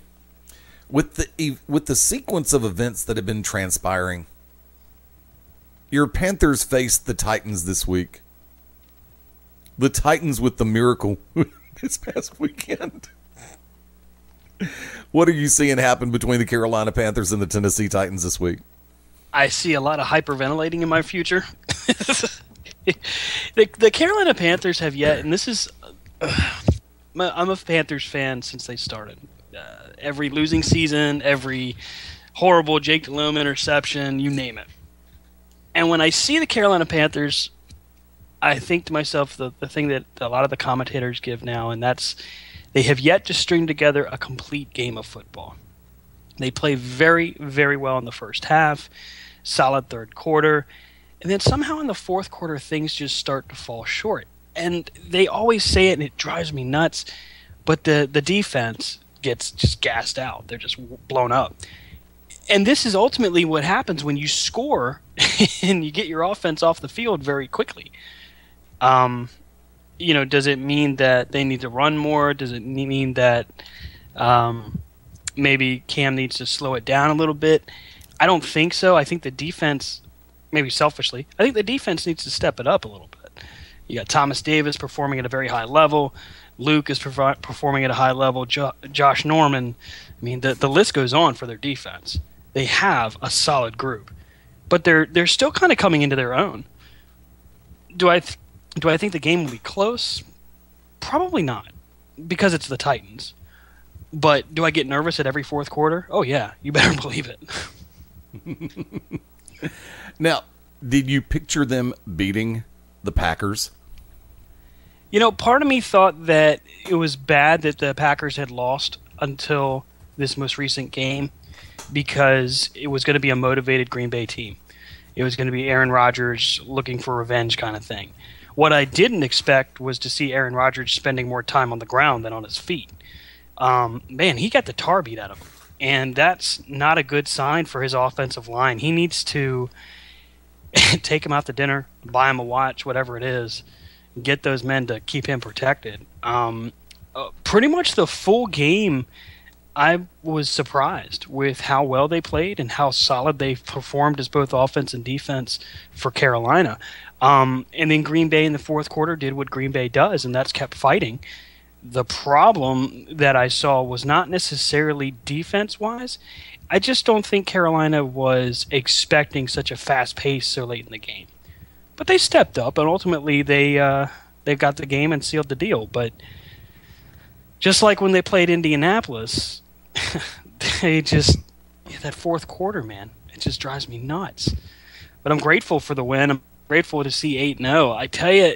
with the sequence of events that have been transpiring, your Panthers faced the Titans this week. The Titans with the miracle this past weekend. What are you seeing happen between the Carolina Panthers and the Tennessee Titans this week? I see a lot of hyperventilating in my future. The Carolina Panthers have yet, and this is, I'm a Panthers fan since they started. Every losing season, every horrible Jake Delhomme interception, you name it. And when I see the Carolina Panthers, I think to myself the thing that a lot of the commentators give now, and that's they have yet to string together a complete game of football. They play very, very well in the first half, solid third quarter, and then somehow in the fourth quarter things just start to fall short. And they always say it, and it drives me nuts, but the defense gets just gassed out. They're just blown up. And this is ultimately what happens when you score and you get your offense off the field very quickly. Does it mean that they need to run more? Does it mean that maybe Cam needs to slow it down a little bit? I don't think so. I think the defense, maybe selfishly, I think the defense needs to step it up a little bit. You got Thomas Davis performing at a very high level. Luke is performing at a high level. Josh Norman. I mean, the list goes on for their defense. They have a solid group, but they're still kind of coming into their own. Do I think the game will be close? Probably not, because it's the Titans. But do I get nervous at every fourth quarter? Oh yeah, you better believe it. Now, did you picture them beating the Packers? Part of me thought that it was bad that the Packers had lost until this most recent game, because it was going to be a motivated Green Bay team. It was going to be Aaron Rodgers looking for revenge kind of thing. What I didn't expect was to see Aaron Rodgers spending more time on the ground than on his feet. He got the tar beat out of him, and that's not a good sign for his offensive line. He needs to take him out to dinner, buy him a watch, whatever it is, get those men to keep him protected. Pretty much the full game, I was surprised with how well they played and how solid they performed as both offense and defense for Carolina. And then Green Bay in the fourth quarter did what Green Bay does, and that's kept fighting. the problem that I saw was not necessarily defense-wise. I just don't think Carolina was expecting such a fast pace so late in the game. But they stepped up, and ultimately they got the game and sealed the deal. But just like when they played Indianapolis, that fourth quarter, man, it just drives me nuts. But I'm grateful for the win. I'm grateful to see 8-0. I tell you,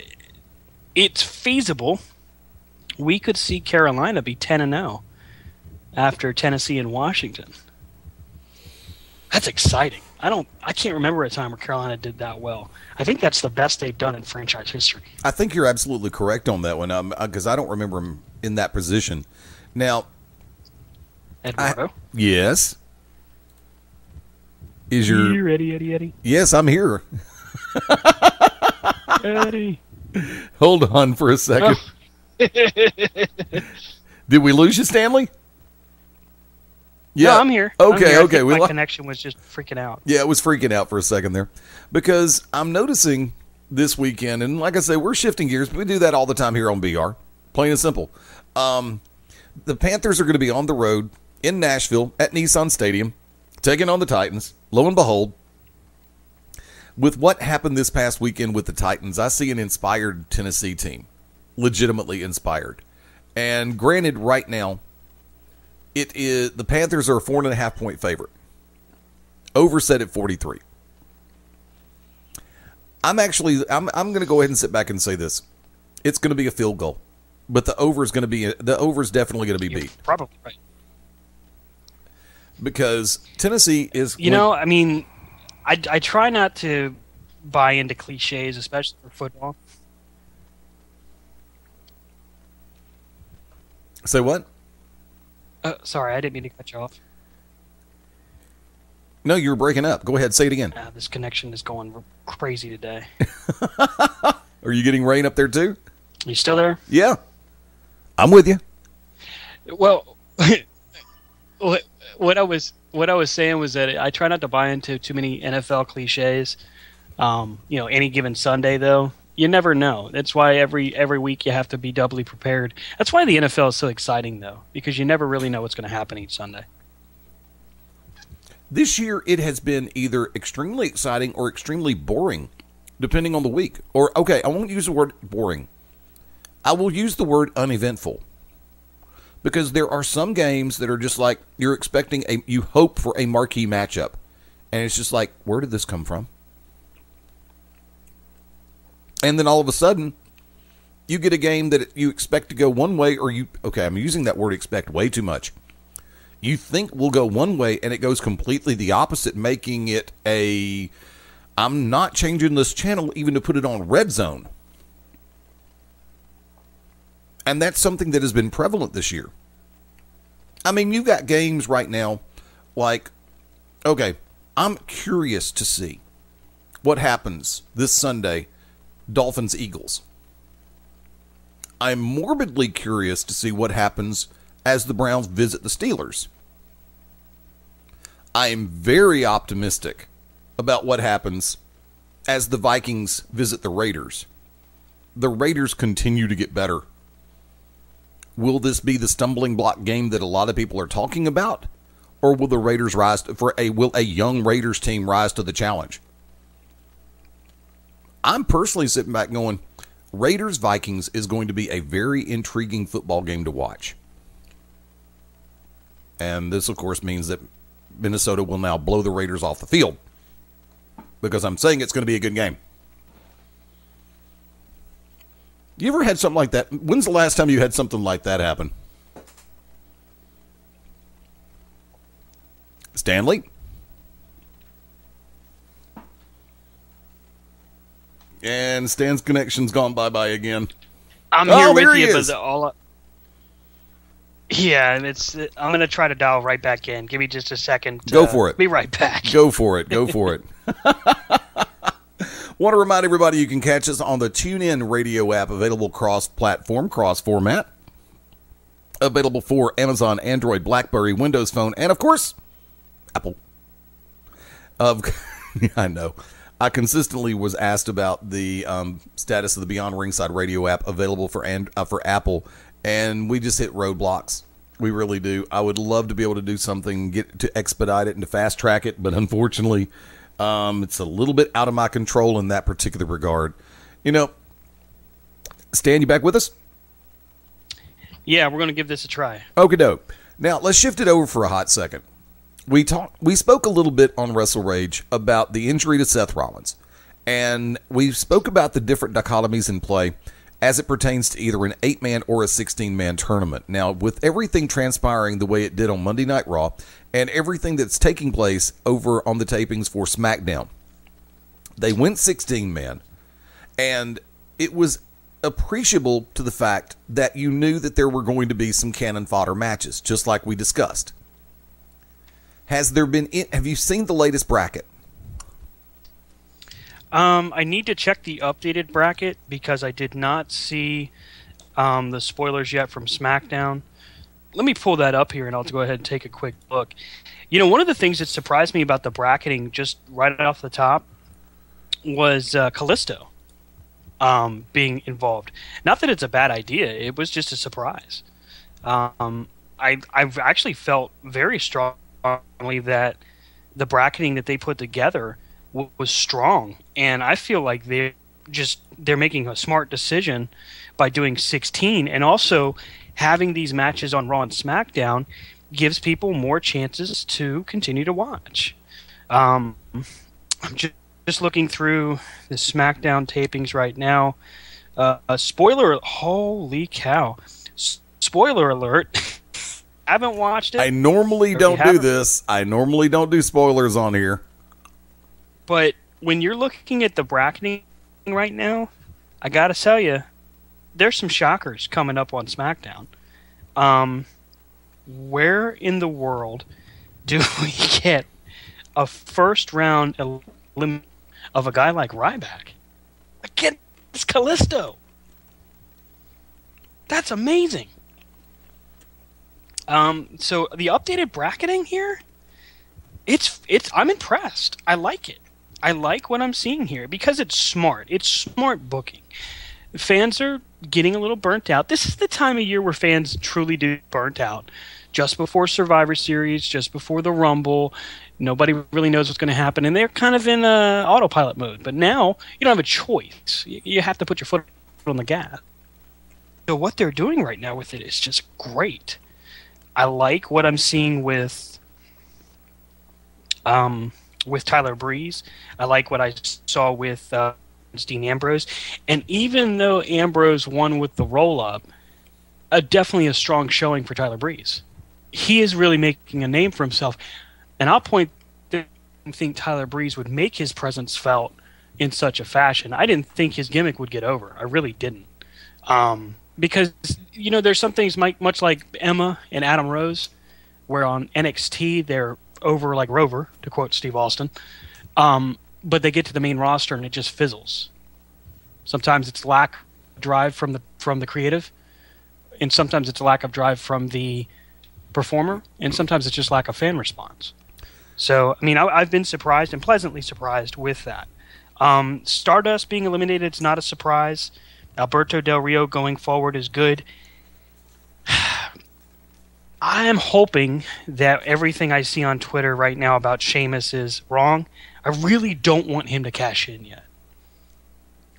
it's feasible. We could see Carolina be 10-0 after Tennessee and Washington. That's exciting. I can't remember a time where Carolina did that well. I think that's the best they've done in franchise history. I think you're absolutely correct on that one, because I don't remember him in that position. Now, Eduardo? Yes. Is your... You ready, Eddie? Yes, I'm here. Eddie. Hold on for a second. Oh. Did we lose you, Stanley? Yeah, no, I'm here. Okay, I'm okay. here. My connection was just freaking out. Yeah, it was freaking out for a second there. Because I'm noticing this weekend, and like I say, we're shifting gears, but we do that all the time here on BR. Plain and simple. The Panthers are going to be on the road in Nashville at Nissan Stadium, taking on the Titans. Lo and behold, with what happened this past weekend with the Titans, I see an inspired Tennessee team. Legitimately inspired. And granted, right now, the Panthers are a 4.5 point favorite. Over set at 43. I'm going to go ahead and sit back and say this. It's going to be a field goal, but the over is definitely going to be beat. You're probably right. Because Tennessee is... I mean, I try not to buy into cliches, especially for football. Say what? Sorry, I didn't mean to cut you off. No, you were breaking up. Go ahead, say it again. This connection is going crazy today. Are you getting rain up there too? You still there? Yeah. I'm with you. Well, what I was saying was that I try not to buy into too many NFL cliches. Any given Sunday though, you never know. That's why every week you have to be doubly prepared. That's why the NFL is so exciting though, because you never really know what's going to happen each Sunday. This year it has been either extremely exciting or extremely boring, depending on the week. Or, okay, I won't use the word boring. I will use the word uneventful. Because there are some games that are just like, you hope for a marquee matchup. And it's just like, where did this come from? And then all of a sudden, you get a game that you expect to go one way, I'm using that word expect way too much. You think will go one way, and it goes completely the opposite, making it I'm not changing this channel even to put it on red zone. And that's something that has been prevalent this year. I mean, you've got games right now like, okay, I'm curious to see what happens this Sunday, Dolphins-Eagles. I'm morbidly curious to see what happens as the Browns visit the Steelers. I am very optimistic about what happens as the Vikings visit the Raiders. The Raiders continue to get better. Will this be the stumbling block game that a lot of people are talking about? Or will the Raiders will a young Raiders team rise to the challenge? I'm personally sitting back going, Raiders-Vikings is going to be a very intriguing football game to watch. And this, of course, means that Minnesota will now blow the Raiders off the field. Because I'm saying it's going to be a good game. You ever had something like that? When's the last time you had something like that happen? Stanley? And Stan's connection's gone bye-bye again. I'm here with you, but yeah, I'm going to try to dial right back in. Give me just a second. Go for it. Be right back. Go for it. Go for it. Want to remind everybody you can catch us on the TuneIn radio app, available cross-platform, cross-format. Available for Amazon, Android, BlackBerry, Windows Phone, and, of course, Apple. I know. I consistently was asked about the status of the Beyond Ringside radio app available for Apple and we just hit roadblocks. We really do. I would love to be able to do something, get to expedite it and to fast track it, but unfortunately, it's a little bit out of my control in that particular regard. You know, Stan, you back with us? Yeah, we're going to give this a try. Okie doke. Now, let's shift it over for a hot second. We spoke a little bit on Wrestle Rage about the injury to Seth Rollins, and we spoke about the different dichotomies in play as it pertains to either an 8-man or a 16-man tournament. Now, with everything transpiring the way it did on Monday Night Raw and everything that's taking place over on the tapings for SmackDown, they went 16-man, and it was appreciable to the fact that you knew that there were going to be some cannon fodder matches, just like we discussed. Have you seen the latest bracket? I need to check the updated bracket because I did not see the spoilers yet from SmackDown. Let me pull that up here and I'll go ahead and take a quick look. You know, one of the things that surprised me about the bracketing just right off the top was Kalisto being involved. Not that it's a bad idea. It was just a surprise. I've actually felt very strongly that the bracketing that they put together was strong, and I feel like they're making a smart decision by doing 16, and also having these matches on Raw and SmackDown gives people more chances to continue to watch. I'm just looking through the SmackDown tapings right now. Holy cow! Spoiler alert! Haven't watched it. I normally don't do this. I normally don't do spoilers on here. But when you're looking at the bracketing right now, I gotta tell you, there's some shockers coming up on SmackDown. Where in the world do we get a first round elimination of a guy like Ryback against Kalisto? That's amazing. So the updated bracketing here, I'm impressed. I like it. I like what I'm seeing here because it's smart. It's smart booking. Fans are getting a little burnt out. This is the time of year where fans truly do burnt out. Just before Survivor Series, just before the Rumble, nobody really knows what's going to happen, and they're kind of in autopilot mode. But now you don't have a choice. You have to put your foot on the gas. So what they're doing right now with it is just great. I like what I'm seeing with Tyler Breeze. I like what I saw with Dean Ambrose. And even though Ambrose won with the roll-up, definitely a strong showing for Tyler Breeze. He is really making a name for himself. And I'll point that I think Tyler Breeze would make his presence felt in such a fashion. I didn't think his gimmick would get over. I really didn't. Because, you know, there's some things much like Emma and Adam Rose, where on NXT they're over like Rover, to quote Steve Austin, but they get to the main roster and it just fizzles. Sometimes it's lack of drive from the creative, and sometimes it's a lack of drive from the performer, and sometimes it's just lack of fan response. So, I mean, I've been surprised and pleasantly surprised with that. Stardust being eliminated is not a surprise. Alberto Del Rio going forward is good. I am hoping that everything I see on Twitter right now about Sheamus is wrong. I really don't want him to cash in yet.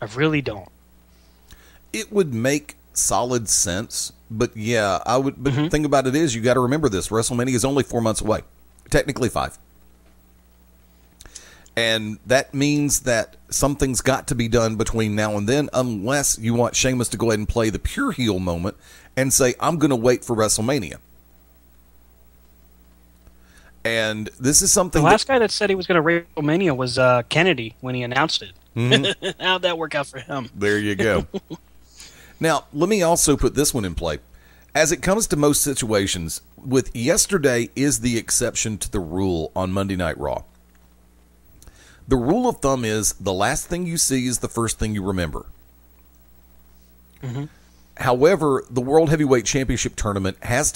I really don't. It would make solid sense, but yeah, I would. But the thing about it is, you got to remember this: WrestleMania is only 4 months away, technically 5. And that means that something's got to be done between now and then, unless you want Sheamus to go ahead and play the pure heel moment and say, I'm going to wait for WrestleMania. And this is something... The last guy that said he was going to WrestleMania was Kennedy when he announced it. Mm-hmm. How'd that work out for him? There you go. Now, let me also put this one in play. As it comes to most situations, with yesterday is the exception to the rule on Monday Night Raw. The rule of thumb is the last thing you see is the first thing you remember. Mm-hmm. However, the World Heavyweight Championship Tournament has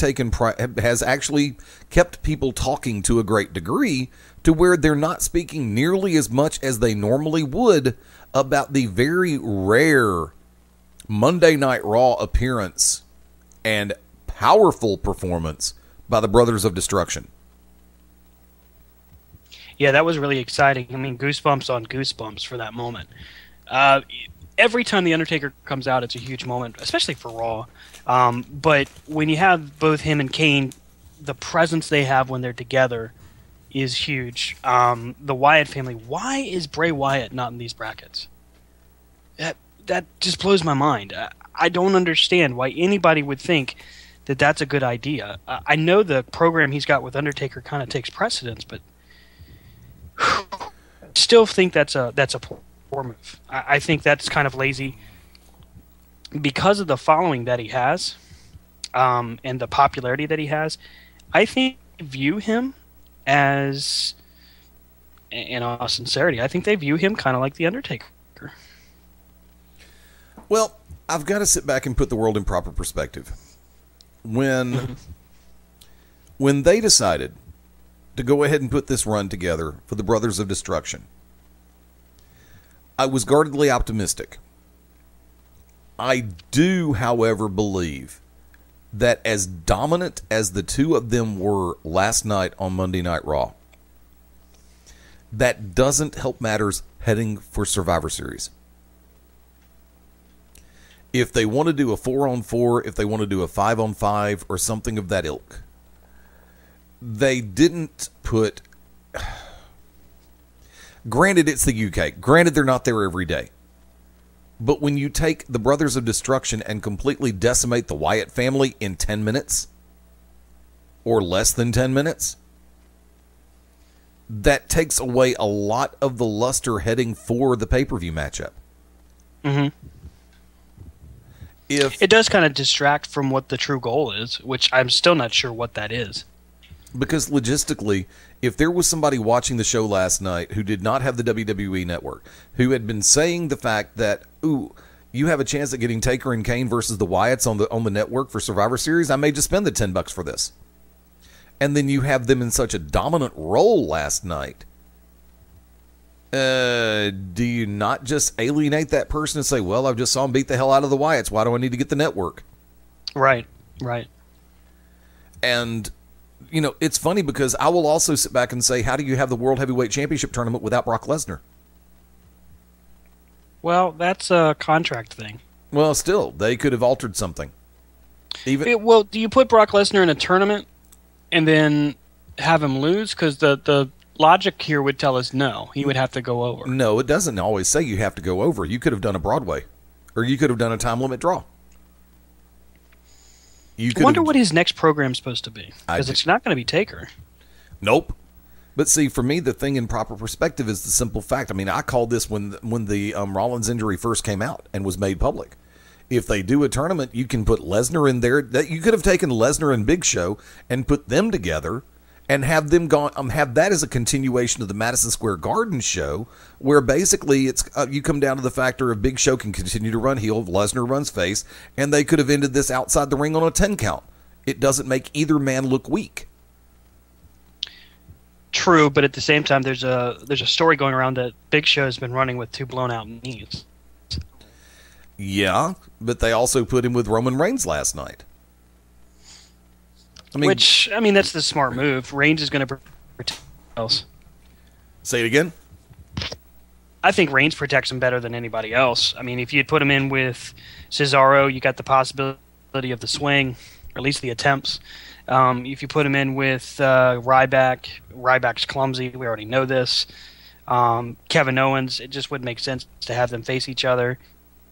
actually kept people talking to a great degree to where they're not speaking nearly as much as they normally would about the very rare Monday Night Raw appearance and powerful performance by the Brothers of Destruction. Yeah, that was really exciting. I mean, goosebumps on goosebumps for that moment. Every time The Undertaker comes out, it's a huge moment, especially for Raw. But when you have both him and Kane, the presence they have when they're together is huge. The Wyatt family. Why is Bray Wyatt not in these brackets? That just blows my mind. I don't understand why anybody would think that that's a good idea. I know the program he's got with Undertaker kind of takes precedence, but still think that's a poor move. I think that's kind of lazy because of the following that he has, and the popularity that he has. I think they view him as, in all sincerity, I think they view him kind of like the Undertaker. Well, I've got to sit back and put the world in proper perspective. When they decided to go ahead and put this run together for the Brothers of Destruction, I was guardedly optimistic. I do, however, believe that as dominant as the two of them were last night on Monday Night Raw, that doesn't help matters heading for Survivor Series. If they want to do a 4-on-4, if they want to do a 5-on-5, or something of that ilk, they didn't put... Granted, it's the UK. Granted, they're not there every day. But when you take the Brothers of Destruction and completely decimate the Wyatt family in 10 minutes, or less than 10 minutes, that takes away a lot of the luster heading for the pay-per-view matchup. Mm-hmm. It does kind of distract from what the true goal is, which I'm still not sure what that is. Because logistically, if there was somebody watching the show last night who did not have the WWE Network, who had been saying the fact that, ooh, you have a chance at getting Taker and Kane versus the Wyatts on the network for Survivor Series, I may just spend the $10 for this. And then you have them in such a dominant role last night. Do you not just alienate that person and say, well, I just saw him beat the hell out of the Wyatts. Why do I need to get the network? Right. And, you know, it's funny because I will also sit back and say, how do you have the World Heavyweight Championship tournament without Brock Lesnar? Well, that's a contract thing. Well, still, they could have altered something. Well, do you put Brock Lesnar in a tournament and then have him lose? Because the logic here would tell us no. He would have to go over. No, it doesn't always say you have to go over. You could have done a Broadway. Or you could have done a time limit draw. I wonder what his next program's supposed to be. Because it's not going to be Taker. Nope. But see, for me, the thing in proper perspective is the simple fact. I mean, I called this when the Rollins injury first came out and was made public. If they do a tournament, you can put Lesnar in there. You could have taken Lesnar and Big Show and put them together and have them have that as a continuation of the Madison Square Garden show, where basically it's you come down to the factor of Big Show can continue to run heel, Lesnar runs face, and they could have ended this outside the ring on a 10 count. It doesn't make either man look weak. True, but at the same time, there's a story going around that Big Show has been running with 2 blown out knees. Yeah, but they also put him with Roman Reigns last night. That's the smart move. Reigns is going to protect else. Say it again? I think Reigns protects him better than anybody else. I mean, if you'd put him in with Cesaro, you got the possibility of the swing, or at least the attempts. If you put him in with Ryback's clumsy. We already know this. Kevin Owens, it just wouldn't make sense to have them face each other.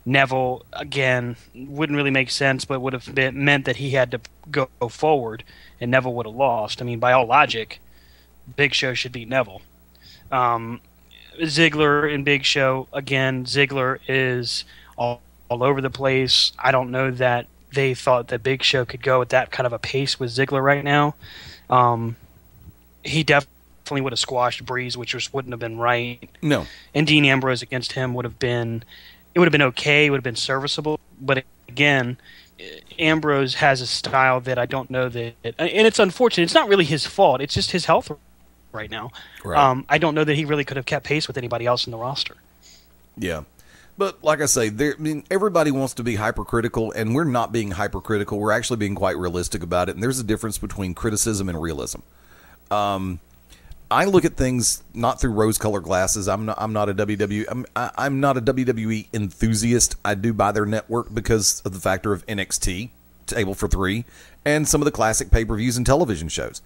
Neville, again, wouldn't really make sense, but would have meant that he had to go forward, and Neville would have lost. I mean, by all logic, Big Show should beat Neville. Ziggler and Big Show, again, Ziggler is all over the place. I don't know that they thought that Big Show could go at that kind of a pace with Ziggler right now. He definitely would have squashed Breeze, which just wouldn't have been right. No. And Dean Ambrose against him would have been okay, it would have been serviceable. But again, Ambrose has a style that I don't know that, and it's unfortunate. It's not really his fault. It's just his health right now. Right. I don't know that he really could have kept pace with anybody else in the roster. Yeah. But like I say, everybody wants to be hypercritical, and we're not being hypercritical. We're actually being quite realistic about it, and there's a difference between criticism and realism. I look at things not through rose-colored glasses. I'm not a WWE enthusiast. I do buy their network because of the factor of NXT, Table for Three, and some of the classic pay-per-views and television shows.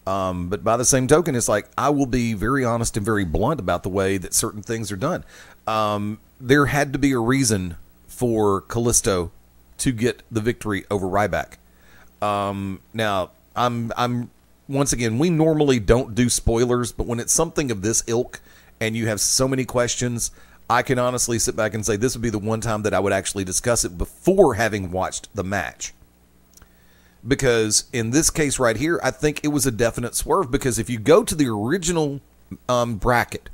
But by the same token, it's like I will be very honest and very blunt about the way that certain things are done. There had to be a reason for Kalisto to get the victory over Ryback. Now, I'm once again, we normally don't do spoilers, but when it's something of this ilk and you have so many questions, I can honestly sit back and say this would be the one time that I would actually discuss it before having watched the match. Because in this case right here, I think it was a definite swerve, because if you go to the original bracket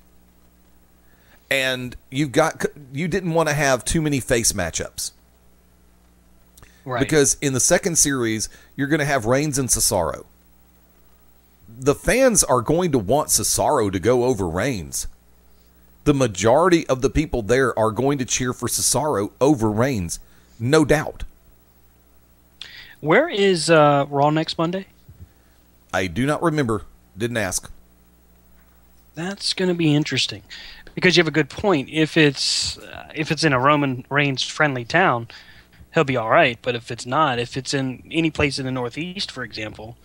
and you didn't want to have too many face matchups. Right. Because in the second series, you're going to have Reigns and Cesaro. The fans are going to want Cesaro to go over Reigns. The majority of the people there are going to cheer for Cesaro over Reigns, no doubt. Where is Raw next Monday? I do not remember. Didn't ask. That's going to be interesting, because you have a good point. If it's in a Roman Reigns friendly town, he'll be all right. But if it's not, if it's in any place in the Northeast, for example,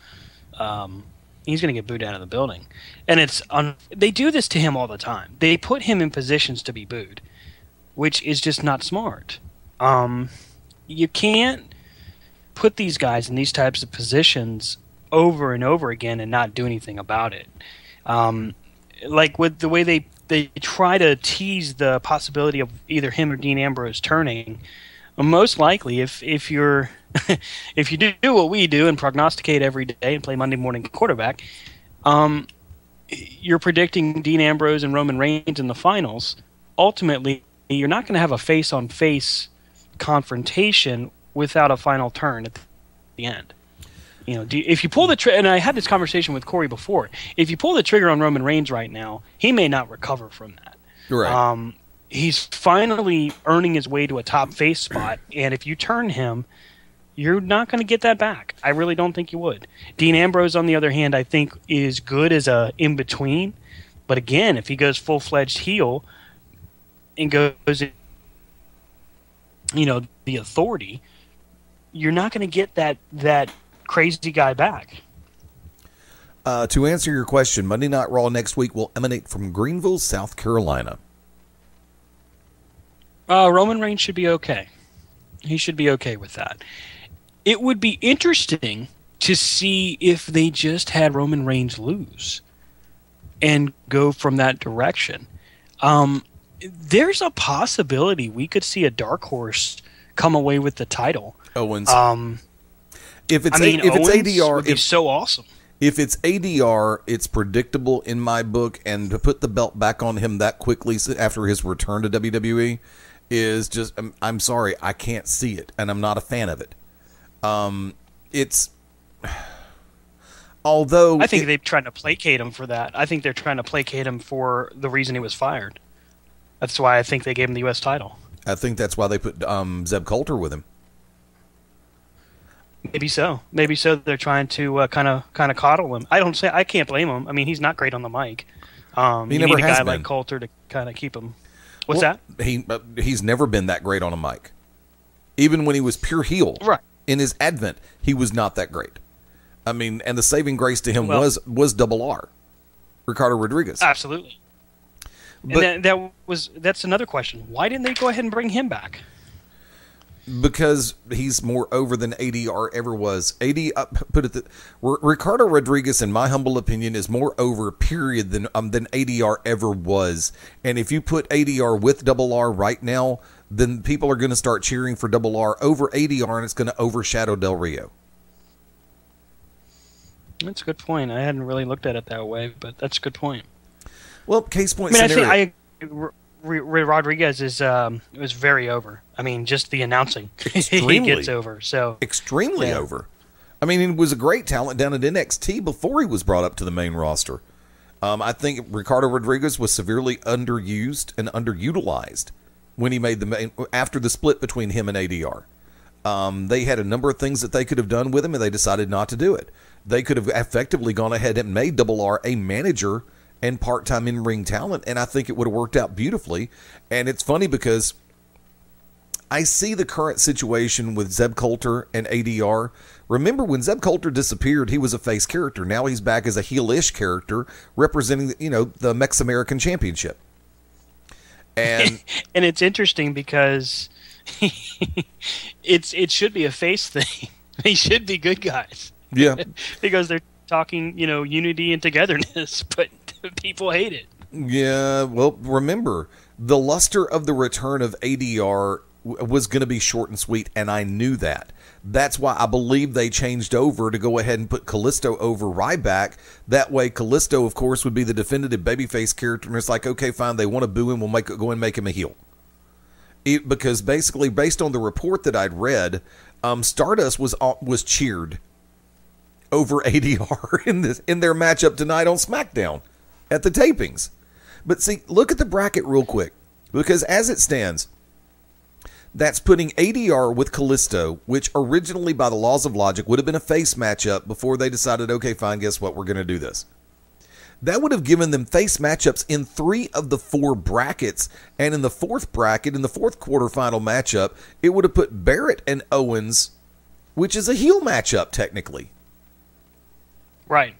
he's going to get booed out of the building. And they do this to him all the time. They put him in positions to be booed, which is just not smart. You can't put these guys in these types of positions over and over again and not do anything about it. Like with the way they try to tease the possibility of either him or Dean Ambrose turning. Most likely, if you do what we do and prognosticate every day and play Monday morning quarterback, you're predicting Dean Ambrose and Roman Reigns in the finals. Ultimately, you're not going to have a face-on-face confrontation without a final turn at the end. You know, if you pull the trigger, and I had this conversation with Corey before, if you pull the trigger on Roman Reigns right now, he may not recover from that. Right. He's finally earning his way to a top face spot, and if you turn him, you're not going to get that back. I really don't think you would. Dean Ambrose, on the other hand, I think is good as a in-between, but again, if he goes full-fledged heel and goes, the authority, you're not going to get that crazy guy back. To answer your question, Monday Night Raw next week will emanate from Greenville, South Carolina. Roman Reigns should be okay. He should be okay with that. It would be interesting to see if they just had Roman Reigns lose and go from that direction. There's a possibility we could see a dark horse come away with the title. Owens. Owens If it's ADR, would be so awesome. If it's ADR, it's predictable in my book, and to put the belt back on him that quickly after his return to WWE is just, I'm sorry, I can't see it, and I'm not a fan of it. Although I think they're trying to placate him for that. I think they're trying to placate him for the reason he was fired. That's why I think they gave him the U.S. title. I think that's why they put Zeb Coulter with him. Maybe so. Maybe so. They're trying to kind of coddle him. I can't blame him. I mean, he's not great on the mic. You need a guy like Coulter to kind of keep him. What's that? He's never been that great on a mic. Even when he was pure heel, right? In his advent, he was not that great. I mean, and the saving grace to him was Double R, Ricardo Rodriguez. Absolutely. But that's another question. Why didn't they go ahead and bring him back? Because he's more over than ADR ever was. Ricardo Rodriguez, in my humble opinion, is more over, period, than ADR ever was. And if you put ADR with Double R right now, then people are going to start cheering for Double R over ADR, and it's going to overshadow Del Rio. That's a good point. I hadn't really looked at it that way, but that's a good point. Well, case point scenario. I think Rodriguez is very over. I mean, just the announcing, he gets over. So extremely over. I mean, he was a great talent down at NXT before he was brought up to the main roster. I think Ricardo Rodriguez was severely underused and underutilized when he made after the split between him and ADR. They had a number of things that they could have done with him, and they decided not to do it. They could have effectively gone ahead and made Double R a manager and part-time in-ring talent, and I think it would have worked out beautifully. And it's funny because I see the current situation with Zeb Coulter and ADR. Remember, when Zeb Coulter disappeared, he was a face character. Now he's back as a heel-ish character representing, the Mex-American Championship. And and it's interesting because it should be a face thing. They should be good guys. Yeah. Because they're talking, unity and togetherness, but people hate it. Yeah, well, remember, the luster of the return of ADR was going to be short and sweet, and I knew that. That's why I believe they changed over to go ahead and put Kalisto over Ryback. That way, Kalisto, of course, would be the definitive babyface character, and it's like, okay, fine, they want to boo him, we'll go and make him a heel. Because basically, based on the report that I'd read, Stardust was cheered over ADR in their matchup tonight on SmackDown at the tapings. But see, look at the bracket real quick, because as it stands, that's putting ADR with Kalisto, which originally, by the laws of logic, would have been a face matchup before they decided, okay, fine, guess what, we're going to do this. That would have given them face matchups in 3 of the 4 brackets, and in the 4th bracket, in the 4th quarterfinal matchup, it would have put Barrett and Owens, which is a heel matchup, technically. Right.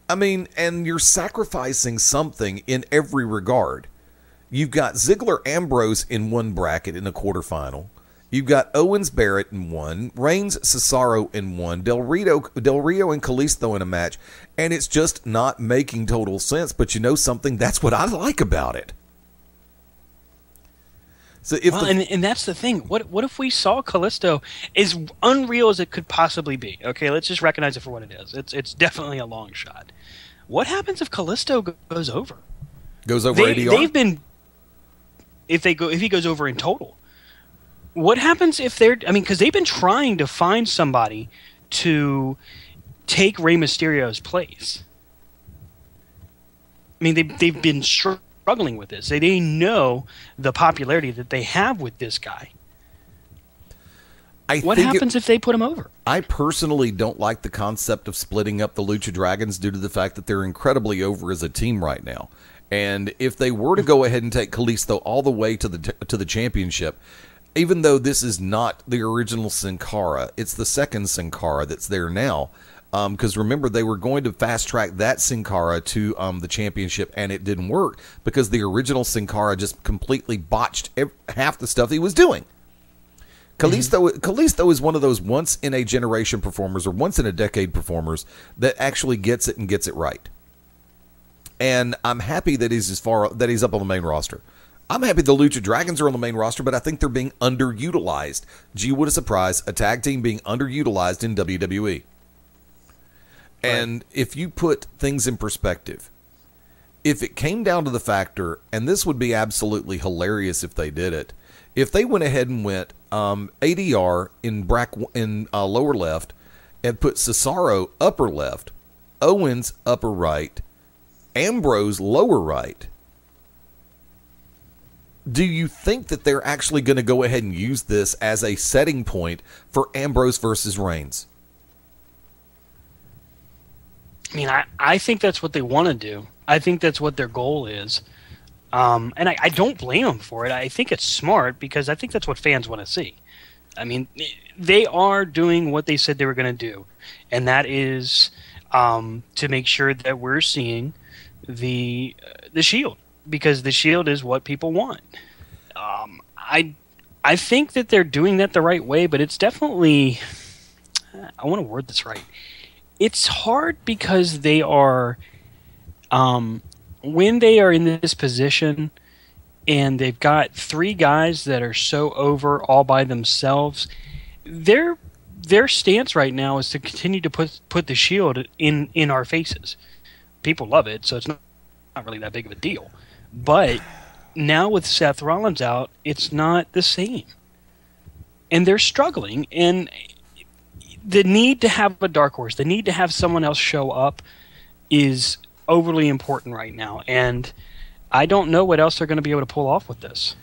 I mean, and you're sacrificing something in every regard. You've got Ziggler Ambrose in one bracket in a quarterfinal. You've got Owens Barrett in one, Reigns Cesaro in one, Del Rio and Kalisto in a match, and it's just not making total sense. But you know something? That's what I like about it. So if and that's the thing. What if we saw Kalisto as unreal as it could possibly be? Okay, let's just recognize it for what it is. It's definitely a long shot. What happens if Kalisto goes over? Goes over ADR? They've been if he goes over in total. What happens if because they've been trying to find somebody to take Rey Mysterio's place. I mean, they've been struggling with this. They know the popularity that they have with this guy. What happens if they put him over? I personally don't like the concept of splitting up the Lucha Dragons due to the fact that they're incredibly over as a team right now. And if they were to go ahead and take Kalisto all the way to the championship, even though this is not the original Sin Cara, it's the second Sin Cara that's there now. Because remember, they were going to fast track that Sin Cara to the championship, and it didn't work because the original Sin Cara just completely botched half the stuff he was doing. Kalisto is one of those once-in-a-generation performers or once-in-a-decade performers that actually gets it and gets it right. And I'm happy that he's up on the main roster. I'm happy the Lucha Dragons are on the main roster, but I think they're being underutilized. Gee, what a surprise. A tag team being underutilized in WWE. And if you put things in perspective, if it came down to the factor, and this would be absolutely hilarious if they did it, if they went ahead and went ADR in lower left and put Cesaro upper left, Owens upper right, Ambrose lower right, do you think that they're actually going to go ahead and use this as a setting point for Ambrose versus Reigns? I mean, I think that's what they want to do. I think that's what their goal is. And I don't blame them for it. I think it's smart because I think that's what fans want to see. I mean, they are doing what they said they were going to do, and that is to make sure that we're seeing the Shield, because the Shield is what people want. I think that they're doing that the right way, but it's definitely, I want to word this right. It's hard because they are, when they are in this position and they've got 3 guys that are so over all by themselves, their stance right now is to continue to put the Shield in our faces. People love it, so it's not really that big of a deal. But now with Seth Rollins out, it's not the same. And they're struggling, and the need to have a dark horse, the need to have someone else show up is overly important right now. And I don't know what else they're going to be able to pull off with this.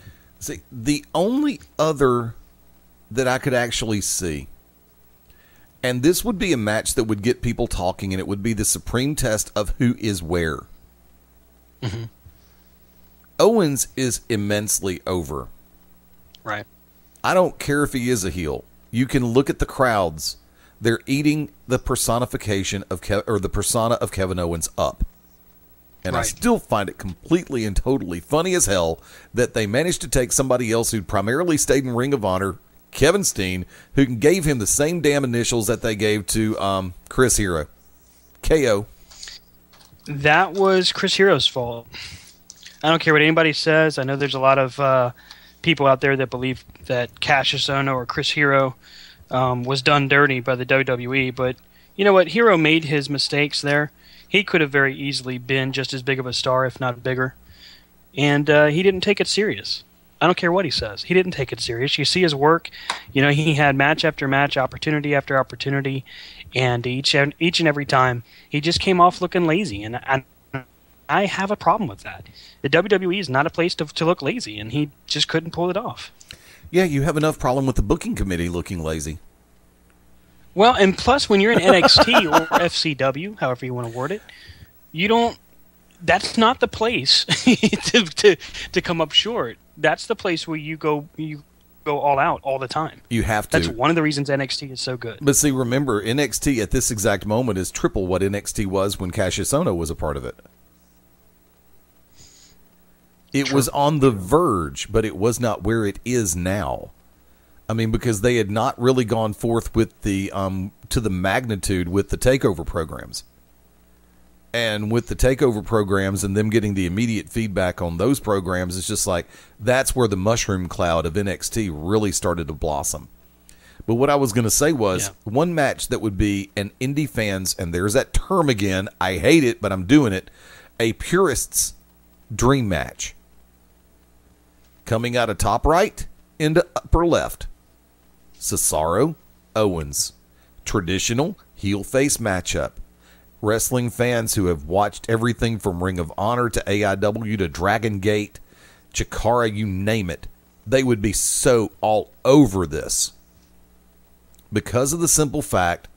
See, the only other that I could actually see, and this would be a match that would get people talking, and it would be the supreme test of who is where. Mm-hmm. Owens is immensely over. Right. I don't care if he is a heel. You can look at the crowds. They're eating the personification of the persona of Kevin Owens up. And I still find it completely and totally funny as hell that they managed to take somebody else who primarily stayed in Ring of Honor, Kevin Steen, who gave him the same damn initials that they gave to Chris Hero. KO. That was Chris Hero's fault. I don't care what anybody says. I know there's a lot of people out there that believe that Cassius Ohno or Chris Hero was done dirty by the WWE, but you know what? Hero made his mistakes there. He could have very easily been just as big of a star, if not bigger. And he didn't take it serious. I don't care what he says. He didn't take it serious. You see his work. You know, he had match after match, opportunity after opportunity, and each and every time he just came off looking lazy. And I have a problem with that. The WWE is not a place to look lazy, and he just couldn't pull it off. Yeah, you have enough problem with the booking committee looking lazy. Well, and plus, when you're in NXT or FCW, however you want to word it, you don't. That's not the place to come up short. That's the place where you go all out all the time. You have to. That's one of the reasons NXT is so good. But see, remember, NXT at this exact moment is triple what NXT was when Cassius Ohno was a part of it. It was on the verge, but it was not where it is now. I mean, because they had not really gone forth with the to the magnitude with the takeover programs. And with the takeover programs and them getting the immediate feedback on those programs, it's just like that's where the mushroom cloud of NXT really started to blossom. But what I was going to say was one match that would be an indie fans, and there's that term again, I hate it, but I'm doing it, a purist's dream match. Coming out of top right into upper left. Cesaro, Owens. Traditional heel-face matchup. Wrestling fans who have watched everything from Ring of Honor to AIW to Dragon Gate, Chikara, you name it, they would be so all over this. Because of the simple fact,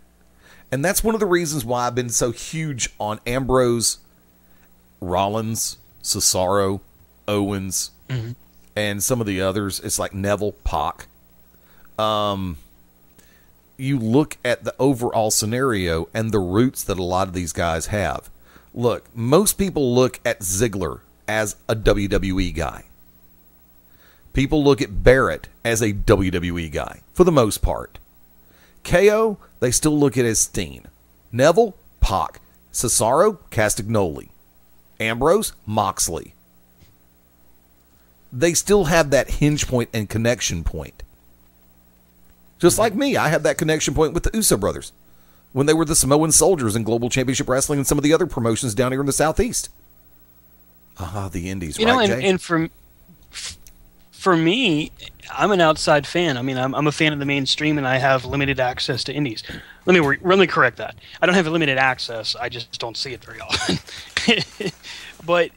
and that's one of the reasons why I've been so huge on Ambrose, Rollins, Cesaro, Owens, and some of the others. It's like Neville, Pac. You look at the overall scenario and the roots that a lot of these guys have. Look, most people look at Ziggler as a WWE guy. People look at Barrett as a WWE guy, for the most part. KO, they still look at as Steen. Neville, Pac. Cesaro, Castagnoli. Ambrose, Moxley. They still have that hinge point and connection point. Just like me, I have that connection point with the Uso brothers when they were the Samoan Soldiers in Global Championship Wrestling and some of the other promotions down here in the Southeast. The Indies, right, Jay? And for me, I'm an outside fan. I mean, I'm a fan of the mainstream, and I have limited access to Indies. Let me correct that. I don't have limited access. I just don't see it very often. But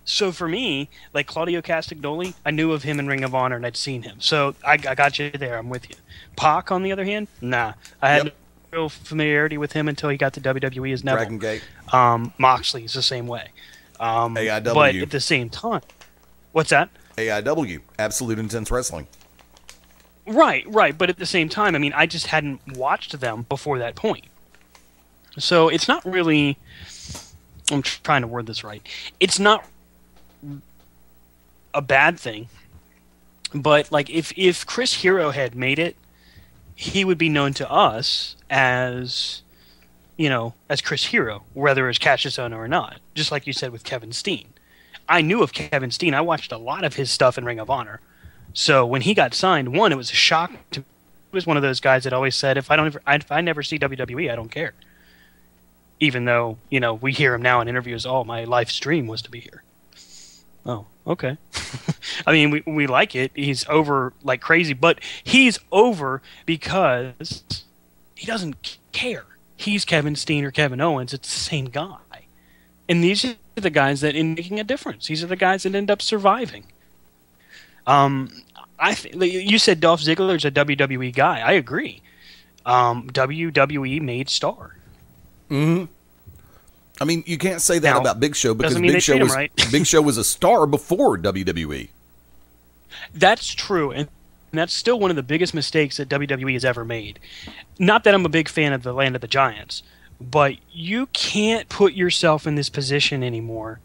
so for me, like Claudio Castagnoli, I knew of him in Ring of Honor, and I'd seen him. So I got you there. I'm with you. Pac, on the other hand, nah. I had no real familiarity with him until he got to WWE as Neville. Dragon Gate. Moxley's the same way. AIW. But at the same time, what's that? AIW, Absolute Intense Wrestling. Right. But at the same time, I mean, I just hadn't watched them before that point. So it's not really... I'm trying to word this right. It's not a bad thing. But like if Chris Hero had made it, he would be known to us as, as Chris Hero, whether it's Cassius Ohno or not. Just like you said with Kevin Steen. I knew of Kevin Steen. I watched a lot of his stuff in Ring of Honor. So when he got signed, it was a shock to me. He was one of those guys that always said, if I never see WWE, I don't care. Even though, we hear him now in interviews, my life's dream was to be here. Oh, okay. I mean, we like it. He's over like crazy, but he's over because he doesn't care. He's Kevin Steen or Kevin Owens. It's the same guy. And these are the guys that end up making a difference. These are the guys that end up surviving. You said Dolph Ziggler's a WWE guy. I agree. WWE made star. Mm-hmm. I mean, you can't say that about Big Show because Big Show was a star before WWE. That's true, and that's still one of the biggest mistakes that WWE has ever made. Not that I'm a big fan of the Land of the Giants, but you can't put yourself in this position anymore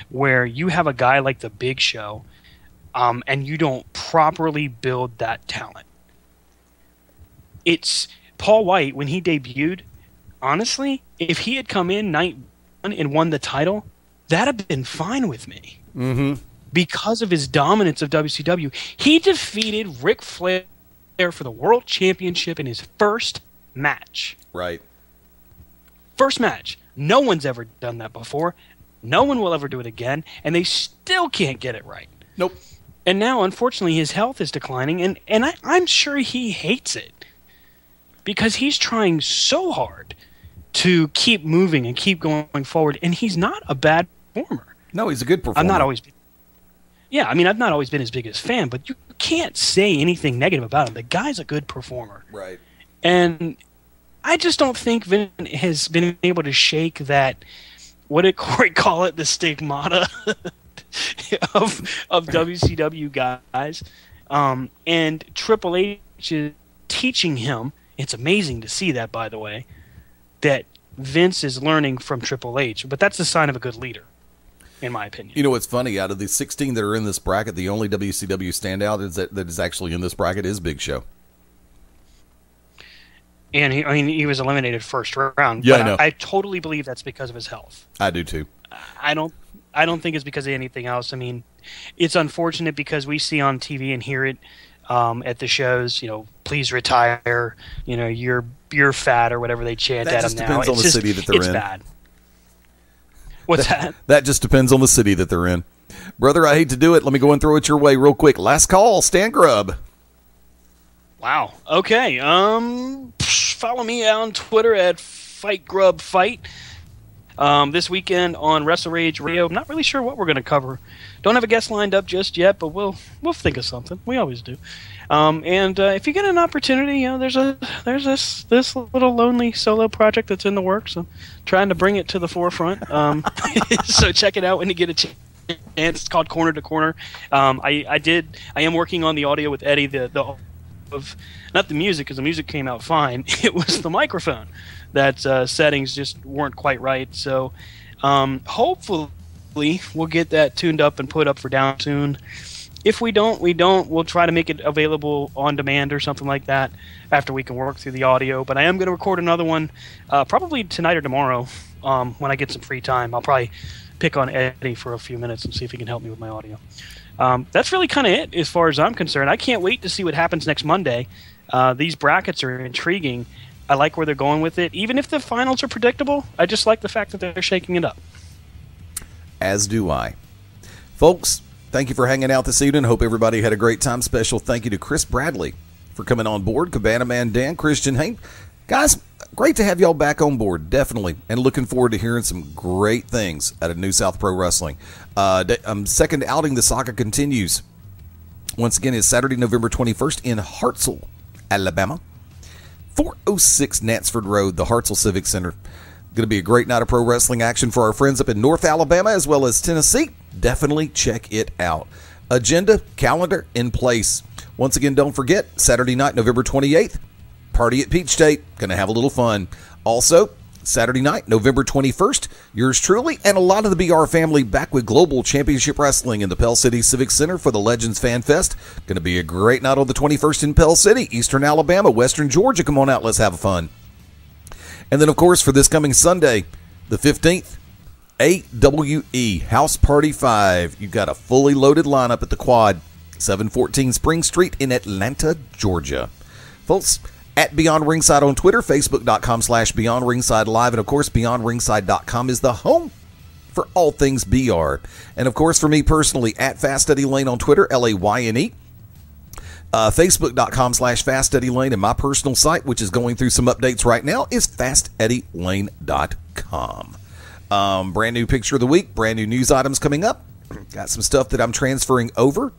where you have a guy like the Big Show and you don't properly build that talent. It's Paul White, when he debuted, honestly, if he had come in night one and won the title, that'd have been fine with me. Mm-hmm. Because of his dominance of WCW. He defeated Ric Flair for the World Championship in his first match. Right. First match. No one's ever done that before. No one will ever do it again, and they still can't get it right. Nope. And now, unfortunately, his health is declining, and I'm sure he hates it because he's trying so hard to keep moving and keep going forward, and he's not a bad performer. No, he's a good performer. I've not always been his biggest fan, but you can't say anything negative about him. The guy's a good performer. Right. And I just don't think Vin has been able to shake that, what did Corey call it, the stigmata of WCW guys. And Triple H is teaching him, it's amazing to see that, by the way, that Vince is learning from Triple H. But that's a sign of a good leader, in my opinion. You know what's funny? Out of the 16 that are in this bracket, the only WCW standout that is actually in this bracket is Big Show. And he was eliminated first round. Yeah, but I know. I totally believe that's because of his health. I do too. I don't think it's because of anything else. I mean, it's unfortunate because we see on TV and hear it at the shows. Please retire. You're fat or whatever they chant at him now. That just depends on the city that they're in. It's bad. What's that? That just depends on the city that they're in. Brother, I hate to do it. Let me go and throw it your way real quick. Last call, Stan Grubb. Wow. Okay. Follow me on Twitter at FightGrubFight. This weekend on Wrestle Rage Radio. I'm not really sure what we're going to cover. Don't have a guest lined up just yet, but we'll think of something. We always do. And if you get an opportunity, there's this little lonely solo project that's in the works. I'm trying to bring it to the forefront. So check it out when you get a chance. It's called Corner to Corner. I am working on the audio with Eddie. Of not the music, because the music came out fine. It was the microphone that settings just weren't quite right. So hopefully we'll get that tuned up and put up for down soon. If we don't, we'll try to make it available on demand or something like that after we can work through the audio. But I am going to record another one probably tonight or tomorrow when I get some free time. I'll probably pick on Eddie for a few minutes and see if he can help me with my audio. That's really kind of it as far as I'm concerned. I can't wait to see what happens next Monday. These brackets are intriguing. I like where they're going with it. Even if the finals are predictable, I just like the fact that they're shaking it up. As do I. Folks, thank you for hanging out this evening. Hope everybody had a great time. Special thank you to Chris Bradley for coming on board. Cabana Man Dan, Christian Hain. Guys, great to have y'all back on board, definitely. And looking forward to hearing some great things out of New South Pro Wrestling. Second outing, the saga continues. Once again, it's Saturday, November 21st in Hartselle, Alabama. 406 Knatsford Road, the Hartselle Civic Center. Going to be a great night of pro wrestling action for our friends up in North Alabama as well as Tennessee. Definitely check it out. Agenda, calendar in place. Once again, don't forget, Saturday night, November 28th, party at Peach State. Going to have a little fun. Also, Saturday night, November 21st, yours truly and a lot of the BR family back with Global Championship Wrestling in the Pell City Civic Center for the Legends Fan Fest. Going to be a great night on the 21st in Pell City, Eastern Alabama, Western Georgia. Come on out, let's have fun. And then, of course, for this coming Sunday, the 15th, AWE House Party 5. You've got a fully loaded lineup at the Quad, 714 Spring Street in Atlanta, Georgia. Folks, at Beyond Ringside on Twitter, Facebook.com/Beyond Ringside Live, and of course, BeyondRingside.com is the home for all things BR. And of course, for me personally, at Fast Eddie Layne on Twitter, LAYNE. Facebook.com/Fast Eddie Layne, and my personal site, which is going through some updates right now, is FastEddieLayne.com. Brand new picture of the week, brand new news items coming up. Got some stuff that I'm transferring over.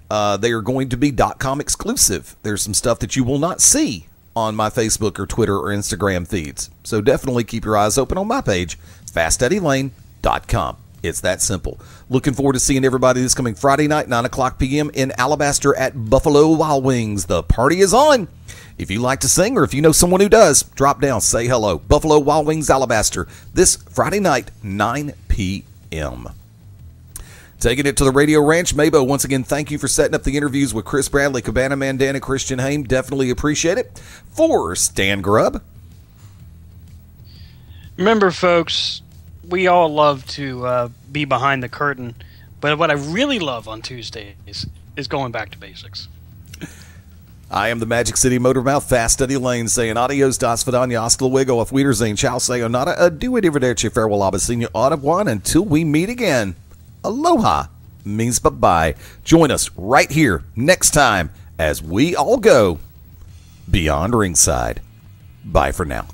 They are going to be .com exclusive. There's some stuff that you will not see on my Facebook or Twitter or Instagram feeds. So definitely keep your eyes open on my page, fasteddylane.com. It's that simple. Looking forward to seeing everybody this coming Friday night, 9 o'clock p.m. in Alabaster at Buffalo Wild Wings. The party is on. If you like to sing or if you know someone who does, drop down, say hello. Buffalo Wild Wings, Alabaster, this Friday night, 9 p.m. Taking it to the Radio Ranch, Mabo, once again, thank you for setting up the interviews with Chris Bradley, Cabana Man, and Christian Haim. Definitely appreciate it. For Stan Grubb. Remember, folks, we all love to be behind the curtain, but what I really love on Tuesdays is going back to basics. I am the Magic City Motormouth, Fast Eddie Layne, saying adios, das vidania, hasta luego, auf Wiedersehen, ciao, sayonara, adieu, arrivederci, farewell, abasino, au revoir, until we meet again. Aloha means bye-bye. Join us right here next time as we all go beyond ringside. Bye for now.